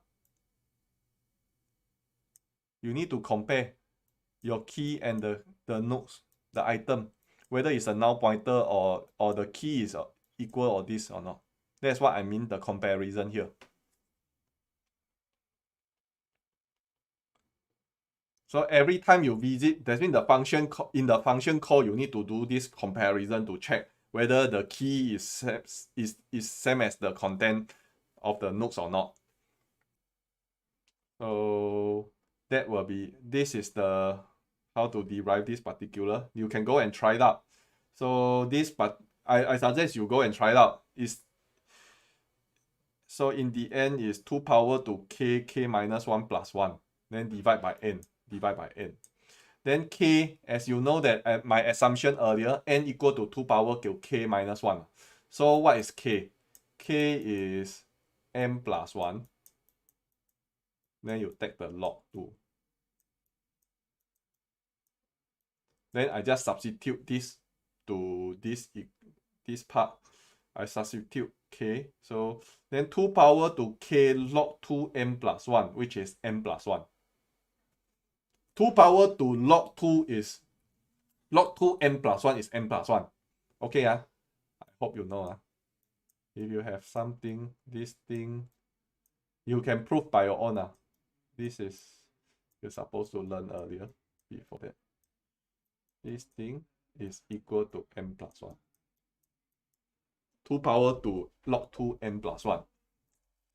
You need to compare your key and the nodes, the item, whether it's a null pointer or the key is equal or this or not. That's what I mean, the comparison here. So every time you visit, that means in the function call, you need to do this comparison to check whether the key is same as the content of the nodes or not. So that will be, this is the how to derive this particular. You can go and try it out. So this, but I suggest you go and try it out. So in the end is 2 power to k minus 1 plus 1. Then divide by n. Then k, as you know that my assumption earlier, n equal to 2 power to k minus 1. So what is k? K is m plus 1. Then you take the log 2. Then I just substitute this to this part. I substitute k. So then 2 power to k log 2 m plus 1, which is m plus 1. 2 power to log 2 is log 2 m plus 1 is m plus 1. Okay, I hope you know. If you have something, this thing, you can prove by your own. This is, you're supposed to learn earlier before that. This thing is equal to m plus 1. 2 power to log 2 m plus 1.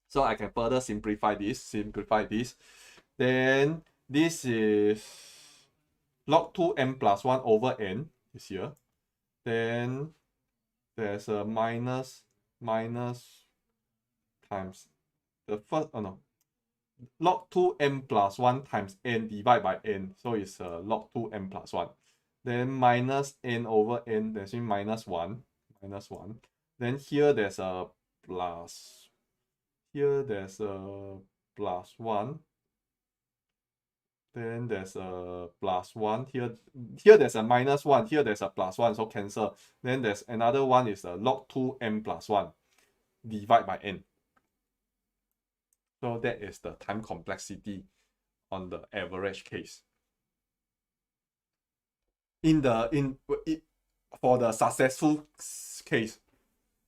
So I can further simplify this. Then this is log 2 m plus 1 over n is here. Then there's a minus times the first, oh no, log 2n plus 1 times n divided by n. So it's log 2n plus 1. Then minus n over n, that's mean minus 1. Minus 1. Then here there's a plus. Here there's a plus 1. Then there's a plus 1. Here there's a minus 1. Here there's a plus 1. So cancel. Then there's another one is a log 2n plus 1 divided by n. So that is the time complexity on the average case. For the successful case,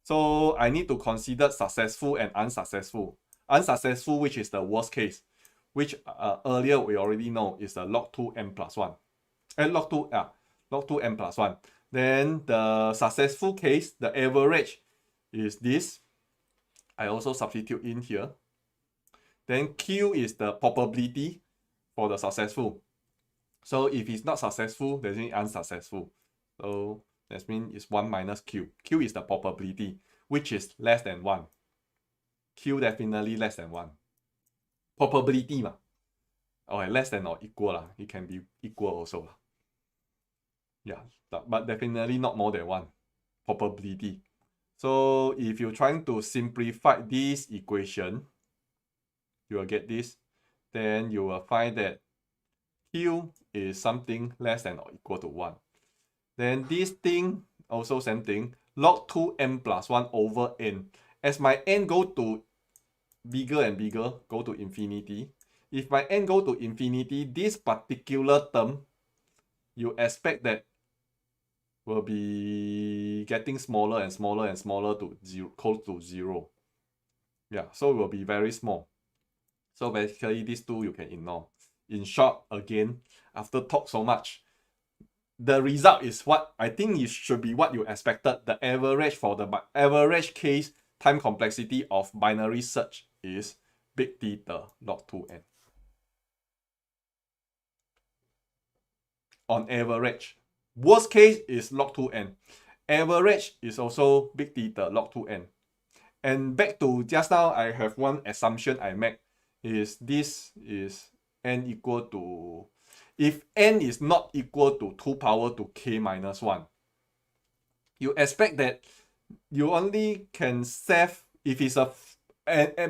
so I need to consider successful and unsuccessful. Unsuccessful, which is the worst case, which earlier we already know is the log 2n plus 1. Log 2n plus 1. Then the successful case, the average is this. I also substitute in here. Then Q is the probability for the successful. So if it's not successful, that means unsuccessful. So that means it's 1 minus Q. Q is the probability, which is less than 1. Q definitely less than 1. Probability ma. Okay, less than or equal lah. It can be equal also. Yeah, but definitely not more than 1. Probability. So if you're trying to simplify this equation, you will get this. Then you will find that Q is something less than or equal to 1. Then this thing, also same thing, log 2n plus 1 over n. As my n go to bigger and bigger, go to infinity. If my n go to infinity, this particular term, you expect that will be getting smaller and smaller and smaller to zero, close to 0. Yeah, so it will be very small. So basically, these two you can ignore. In short, again, after talk so much, the result is what I think it should be what you expected. The average for the average case time complexity of binary search is big theta log 2n. On average. Worst case is log 2n. Average is also big theta log 2n. And back to just now, I have one assumption I make is this is n equal to, if n is not equal to 2 power to k minus 1, you expect that you only can save if it's a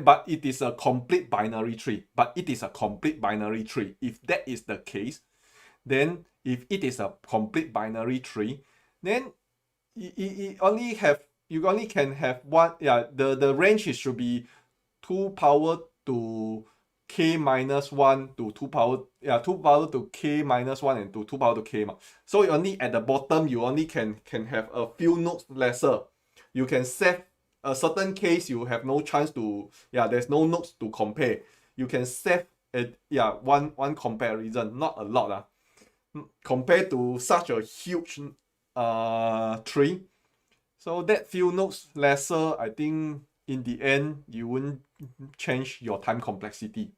but it is a complete binary tree. But it is a complete binary tree. If that is the case, then if it is a complete binary tree, then you only can have one. Yeah, the range should be 2 power to k minus 1 to 2 power, 2 power to k minus 1 and to 2 power to k. So you only at the bottom, you only can have a few nodes lesser. You can save a certain case, you have no chance to, there's no nodes to compare. You can save one comparison, not a lot. Compared to such a huge tree. So that few nodes lesser, I think in the end, you won't change your time complexity.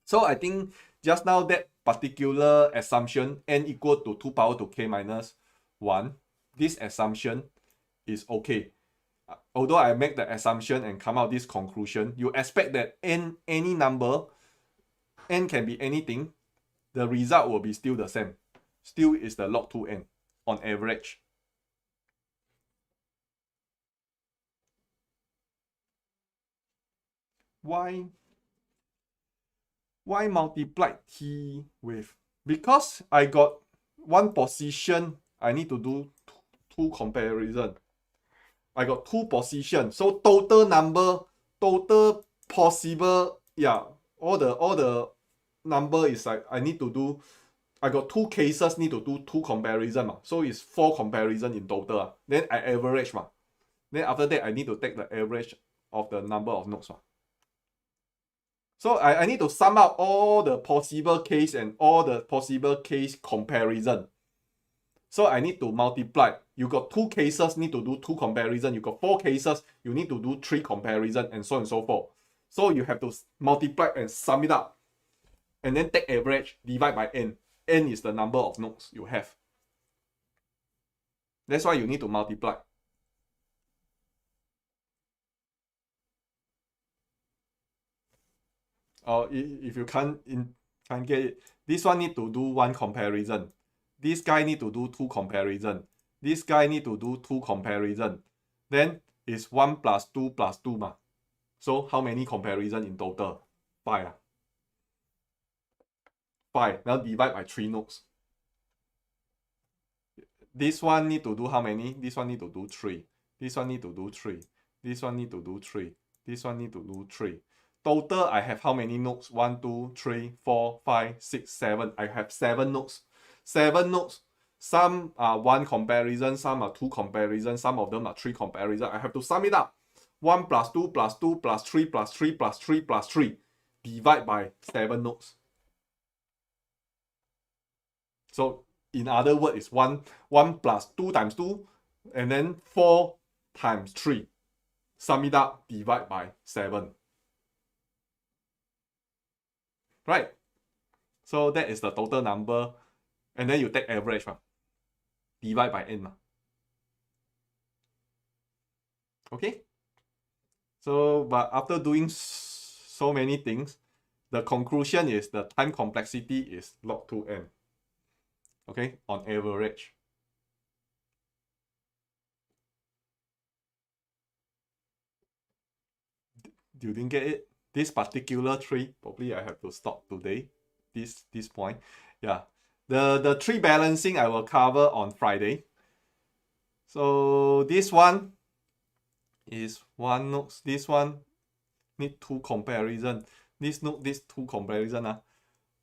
So I think just now that particular assumption, n equal to 2 power to k minus 1, this assumption is okay. Although I make the assumption and come out this conclusion, you expect that any number, n can be anything, the result will be still the same. Still is the log 2n on average. Why multiply t with? Because I got one position, I need to do two comparison. I got two positions, so total number, total possible, all the number is like I need to do. I got two cases, need to do two comparison. So it's 4 comparison in total. Then I average. Then after that, I need to take the average of the number of nodes. So I need to sum up all the possible case and all the possible case comparison. So I need to multiply. You got 2 cases, need to do 2 comparison. You got 4 cases, you need to do 3 comparison, and so on and so forth. So you have to multiply and sum it up. And then take average, divide by n. N is the number of nodes you have. That's why you need to multiply. Or if you can't get it, this one need to do one comparison. This guy need to do two comparison. This guy need to do two comparison. Then it's 1 plus 2 plus 2 ma. So how many comparison in total? 5. 5. Now divide by 3 nodes. This one need to do how many? This one need to do 3. This one need to do 3. This one need to do 3. This one need to do 3. Total, I have how many nodes? 1, 2, 3, 4, 5, 6, 7. I have 7 nodes. 7 nodes. Some are 1 comparison, some are 2 comparison, some of them are 3 comparison. I have to sum it up. 1 plus 2 plus 2 plus 3 plus 3 plus 3 plus 3. Divide by 7 nodes. So in other words, it's 1 plus 2 times 2, and then 4 times 3. Sum it up, divide by 7. Right? So that is the total number. And then you take average. Divide by n. Okay? So, but after doing so many things, the conclusion is the time complexity is log 2n. Okay? On average. You didn't get it? This particular tree, probably I have to stop today. This point. Yeah. The tree balancing I will cover on Friday. So this one is 1 node. This one need 2 comparison. This node, this 2 comparison.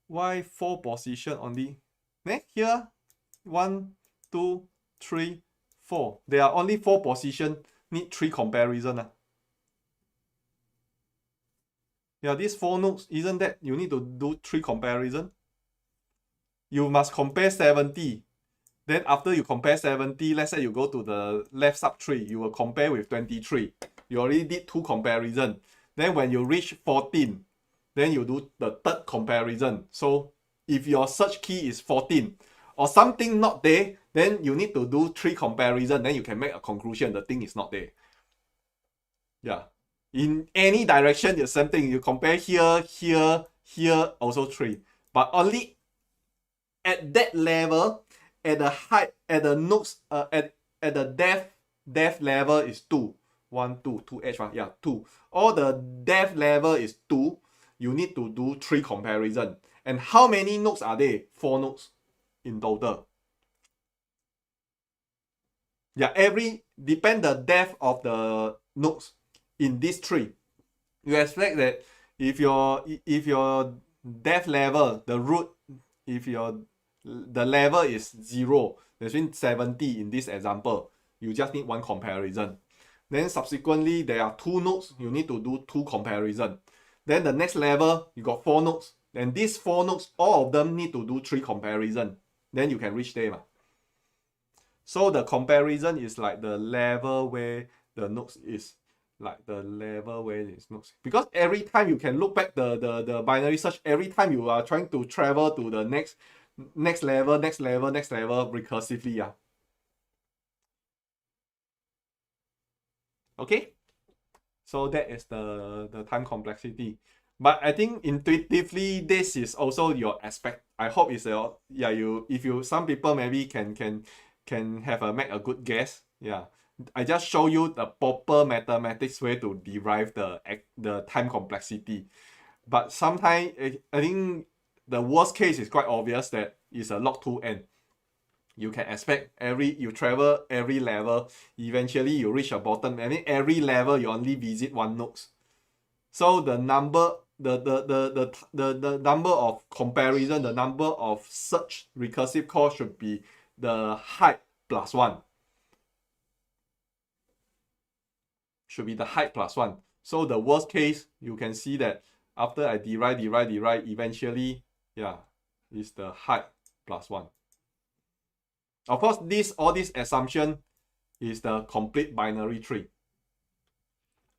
Why 4 position only? Here 1, 2, 3, 4. There are only 4 position, need 3 comparison. Yeah, these 4 nodes, isn't that you need to do 3 comparison? You must compare 70. Then after you compare 70, let's say you go to the left sub tree, you will compare with 23. You already did 2 comparison. Then when you reach 14, then you do the 3rd comparison. So if your search key is 14 or something not there, then you need to do 3 comparison. Then you can make a conclusion the thing is not there. Yeah. In any direction, the same thing. You compare here, here, here, also 3. But only at that level, at the height, at the nodes, at the depth level is 2. 1, 2, 2h1, yeah, 2. All the depth level is 2. You need to do 3 comparison. And how many nodes are there? 4 nodes in total. Yeah, depend the depth of the nodes in this tree. You expect that if your depth level, the root, if the level is 0, that means 70 in this example, you just need 1 comparison. Then subsequently, there are 2 nodes, you need to do 2 comparison. Then the next level, you got 4 nodes. And these 4 nodes, all of them need to do 3 comparison. Then you can reach there. So the comparison is like the level where the nodes is. Like the level where it's nodes. Because every time you can look back the binary search, every time you are trying to travel to the next level recursively. Yeah. Okay? So that is the time complexity. But I think intuitively this is also your aspect. I hope it's some people maybe can make a good guess. Yeah. I just show you the proper mathematics way to derive the time complexity. But sometimes I think the worst case is quite obvious that it's a log 2n. You can expect you travel every level, eventually you reach a bottom. I mean every level you only visit 1 node. So the number the number of comparison, the number of search recursive call should be the height plus 1. Should be the height plus 1. So the worst case, you can see that after I derive, eventually, yeah, is the height plus 1. Of course, all this assumption is the complete binary tree.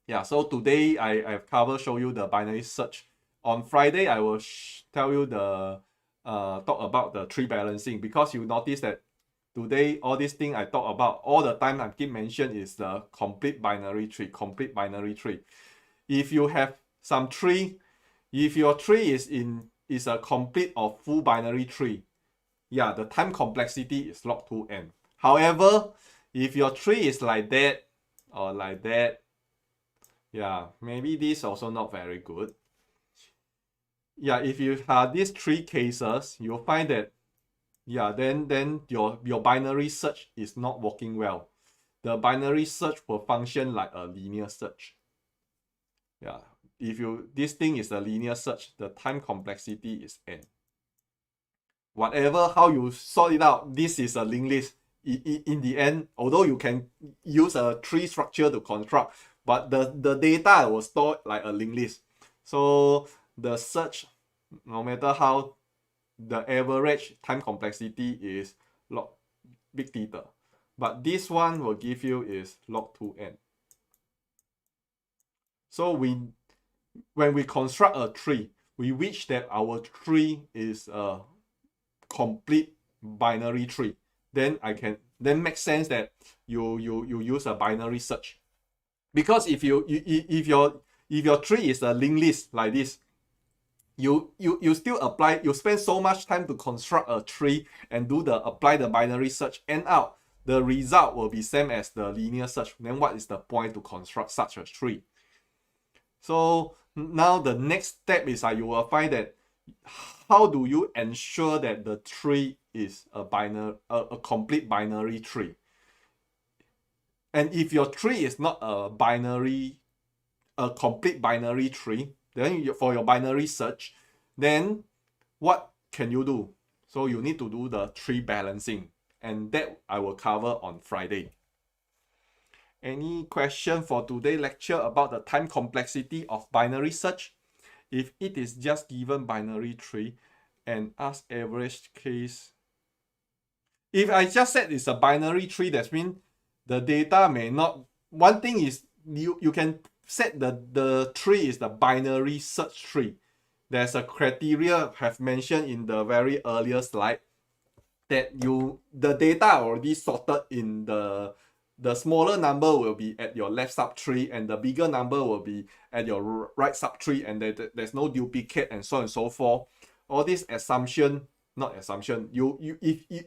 Yeah, so today I've show you the binary search. On Friday, I will tell you talk about the tree balancing, because you notice that today, all these things I talk about all the time, I keep mention is the complete binary tree. If you have some tree, If your tree is a complete or full binary tree, yeah, the time complexity is log 2n. However, if your tree is like that or like that, yeah, maybe this also not very good. Yeah, if you have these three cases, you'll find that, yeah, then your binary search is not working well. The binary search will function like a linear search. Yeah, if this thing is a linear search, the time complexity is n. Whatever how you sort it out, this is a linked list. In the end, although you can use a tree structure to construct, but the data will store like a linked list. So the search, no matter how, the average time complexity is log big theta. But this one will give you is log 2n. So when we construct a tree, we wish that our tree is a complete binary tree. Then makes sense that you use a binary search. Because if your tree is a linked list like this, you still apply, you spend so much time to construct a tree and apply the binary search, end out the result will be same as the linear search. Then what is the point to construct such a tree? So now the next step is you will find that how do you ensure that the tree is a complete binary tree? And if your tree is not a complete binary tree, then for your binary search, then what can you do? So you need to do the tree balancing, and that I will cover on Friday. Any question for today's lecture about the time complexity of binary search? If it is just given binary tree and ask average case, if I just said it's a binary tree, that means the data may not. One thing is you can set the tree is the binary search tree. There's a criteria have mentioned in the very earlier slide that the data already sorted in the smaller number will be at your left subtree and the bigger number will be at your right subtree, and there's no duplicate and so on and so forth. All this if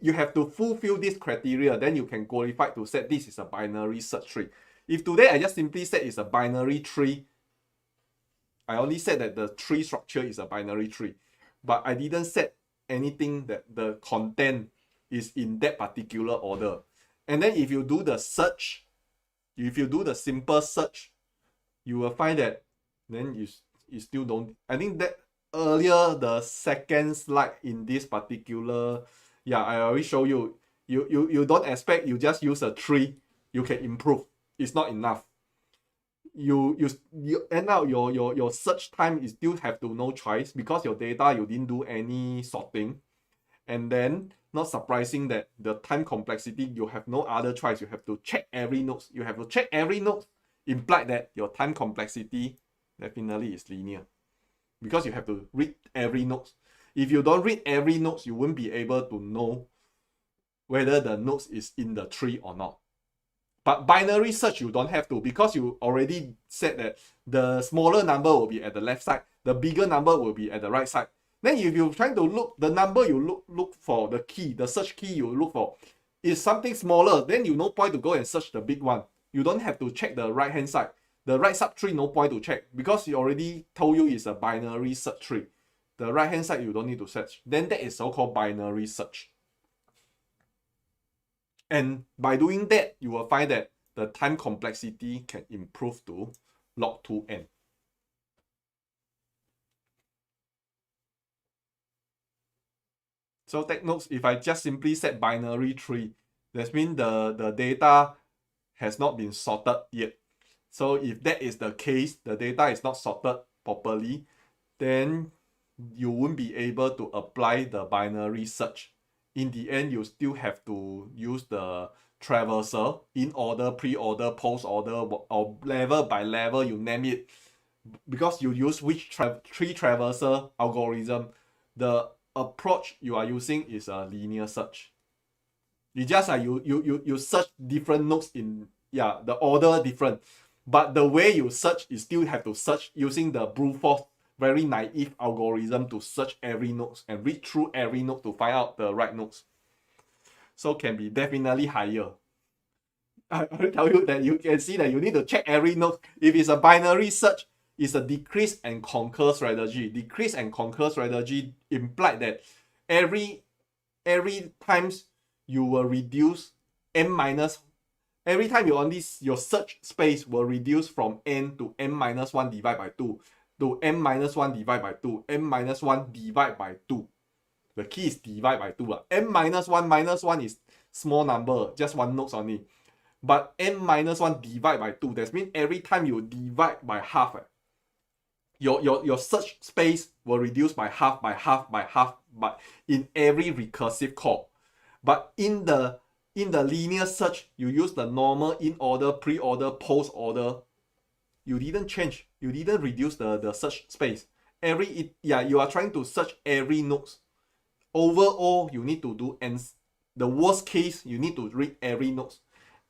you have to fulfill this criteria, then you can qualify to say this is a binary search tree. If today I just simply said it's a binary tree, I only said that the tree structure is a binary tree, but I didn't set anything that the content is in that particular order. And then if you do the search, if you do the simple search, you will find that then you still don't. I think that earlier the second slide in this particular, yeah, I already show you. You don't expect you just use a tree, you can improve. It's not enough. You end out your search time, you still have to no choice because your data you didn't do any sorting. And then not surprising that the time complexity, you have no other choice. You have to check every node. You have to check every node, implied that your time complexity definitely is linear because you have to read every node. If you don't read every node, you won't be able to know whether the node is in the tree or not. But binary search, you don't have to, because you already said that the smaller number will be at the left side, the bigger number will be at the right side. Then if you're trying to look, the number you look for, the key, the search key you look for is something smaller, then you no point to go and search the big one. You don't have to check the right hand side. The right subtree, no point to check because he already told you it's a binary search tree. The right hand side, you don't need to search. Then that is so-called binary search. And by doing that, you will find that the time complexity can improve to log 2n. So take notes, if I just simply set binary tree, that means the data has not been sorted yet. So if that is the case, the data is not sorted properly, then you won't be able to apply the binary search. In the end, you still have to use the traversal, in order, pre-order, post-order, or level by level, you name it. Because you use which tree traversal algorithm, the approach you are using is a linear search. It's just like you search different nodes in, the order different, but the way you search, you still have to search using the brute force very naive algorithm to search every node and read through every node to find out the right nodes. So can be definitely higher. I will tell you that you can see that you need to check every node. If it's a binary search, it's a decrease and conquer strategy. Decrease and conquer strategy implied that every times you will reduce n minus, every time you on this, your search space will reduce from n to n minus 1 divided by 2 to n minus 1 divided by 2, n minus 1 divided by 2. The key is divide by 2. N minus 1 is small number, just one nodes only. But n minus 1 divide by 2, that means every time you divide by half, your search space will reduce by half, but in every recursive call. But in the linear search, you use the normal in order, pre-order, post-order. You didn't change. You didn't reduce the search space. You are trying to search every node. Overall, you need to do, and the worst case, you need to read every node.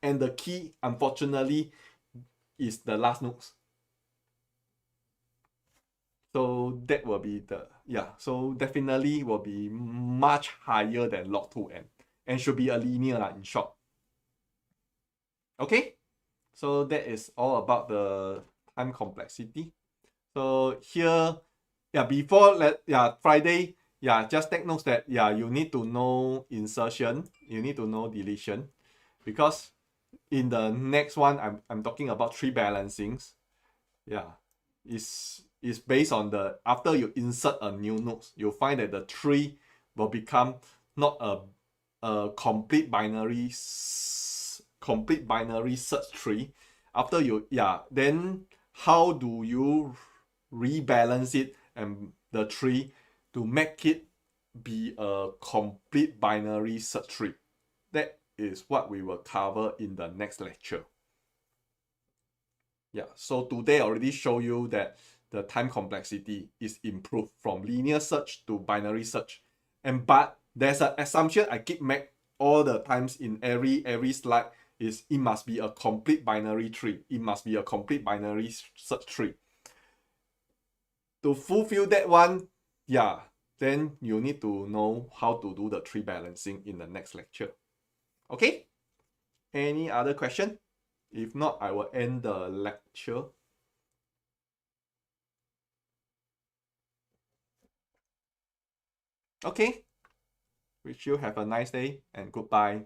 And the key, unfortunately, is the last nodes. So that will be so definitely will be much higher than log 2n and should be a linear in short. Okay, so that is all about the time complexity. So here, before Friday, just take notes that you need to know insertion, you need to know deletion, because in the next one I'm talking about tree balancings. Is based on the, after you insert a new node, you'll find that the tree will become not a complete binary search tree. After you then how do you rebalance it and the tree to make it be a complete binary search tree? That is what we will cover in the next lecture. So today I already show you that the time complexity is improved from linear search to binary search. But there's an assumption I keep make all the times in every slide, is it must be a complete binary tree. It must be a complete binary search tree. To fulfill that one, then you need to know how to do the tree balancing in the next lecture. Okay? Any other question? If not, I will end the lecture. Okay. Wish you have a nice day and goodbye.